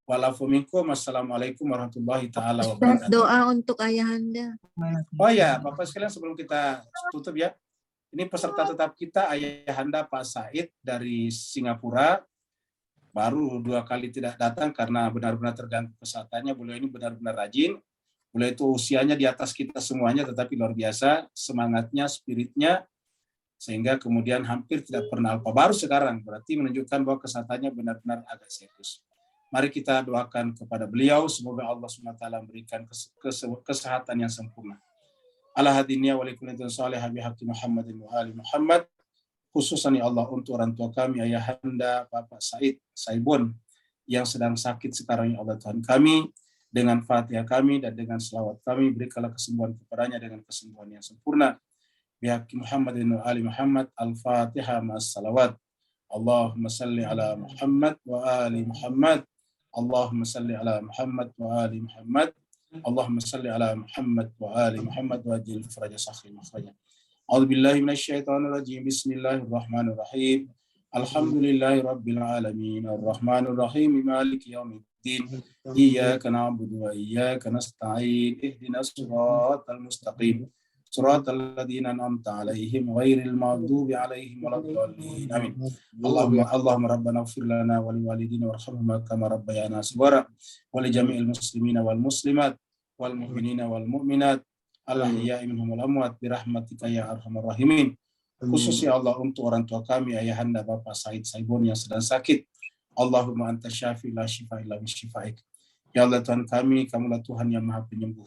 Wassalamualaikum warahmatullahi taala wabarakatuh. Doa untuk ayahanda. Oh ya, Bapak sekalian sebelum kita tutup ya. Ini peserta tetap kita ayahanda Pak Said dari Singapura. Baru 2 kali tidak datang karena benar-benar terganggu kesehatannya. Beliau ini benar-benar rajin. Beliau itu usianya di atas kita semuanya, tetapi luar biasa semangatnya, spiritnya, sehingga kemudian hampir tidak pernah lupa. Baru sekarang berarti menunjukkan bahwa kesehatannya benar-benar agak serius. Mari kita doakan kepada beliau, semoga Allah SWT memberikan kesehatan yang sempurna. Ala hadinya wa likullitin salih bihaqi Muhammadin wa ali Muhammad. Khususan ya Allah untuk orang tua kami, Ayahanda Bapak Said Saibun yang sedang sakit sekarang ya Allah Tuhan kami, dengan Fatihah kami dan dengan selawat kami, berikanlah kesembuhan kepadanya dengan kesembuhan yang sempurna. Bihaqi Muhammadin wa ali Muhammad. Al-Fatihah ma'as salawat. Allahumma salli ala Muhammad wa ali Muhammad. Allahumma salli ala Muhammad wa ali Muhammad. Allahumma salli ala Muhammad wa ali Muhammad wa ajil faraja sakhri makhraja. A'udzubillahi minasyaitonir rajim. Bismillahirrahmanirrahim. Alhamdulillahi rabbil alamin. Arrahmanir rahim. Maliki yaumiddin. Iyyaka na'budu wa iyyaka nasta'in. Ihdinas siratal mustaqim. Siratal ladzina an'amta 'alaihim ghairil maghdubi 'alaihim waladdallin. Amin. Allahumma rabbana ighfir lana wa liwalidina warhamhum kama rabbayana shighara wa li jami'il muslimina wal muslimat wal mu'minina wal mu'minat al-ahya'i minhum wal amwat bi rahmatika ya arhamar rahimin. Khusus ya Allah untuk orang tua kami, Ayahanda Bapak Said Saibun yang sedang sakit. Allahumma anta syafi la shifa illa bi syifaik. Ya Allah Tuhan kami, Kamulah Tuhan yang Maha Penyembuh.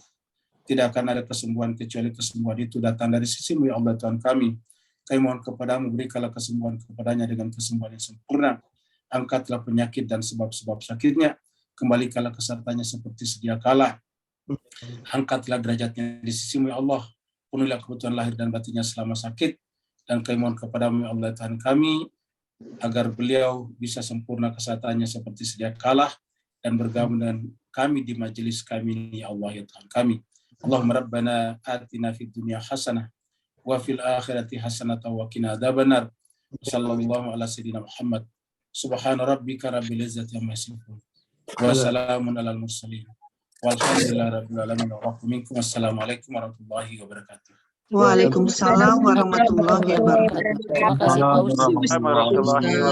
Tidak akan ada kesembuhan kecuali kesembuhan itu datang dari sisi-Mu ya Allah Tuhan kami. Kami mohon kepadamu, berikanlah kesembuhan kepadanya dengan kesembuhan yang sempurna. Angkatlah penyakit dan sebab-sebab sakitnya. Kembalikanlah kesehatannya seperti sedia kala. Angkatlah derajatnya di sisi-Mu ya Allah. Penuhilah kebutuhan lahir dan batinnya selama sakit. Dan kami mohon kepadamu ya Allah Tuhan kami, agar beliau bisa sempurna kesehatannya seperti sedia kala dan bergabung dengan kami di majelis kami ini ya Allah ya Tuhan kami. Allahumma rabbana atina fid dunya hasanah wa fil akhirati hasanah wa qina adzabannar. Sallallahu ala sayyidina Muhammad. Subhana rabbika rabbil izzati amma yasifun. Wa salamun alal mursalin. Walhamdulillahi rabbil alamin. Wa minkum. Assalamualaikum warahmatullahi wabarakatuh. Waalaikumsalam warahmatullahi wabarakatuh. Terima kasih Pak Ustaz. Warahmatullahi wabarakatuh.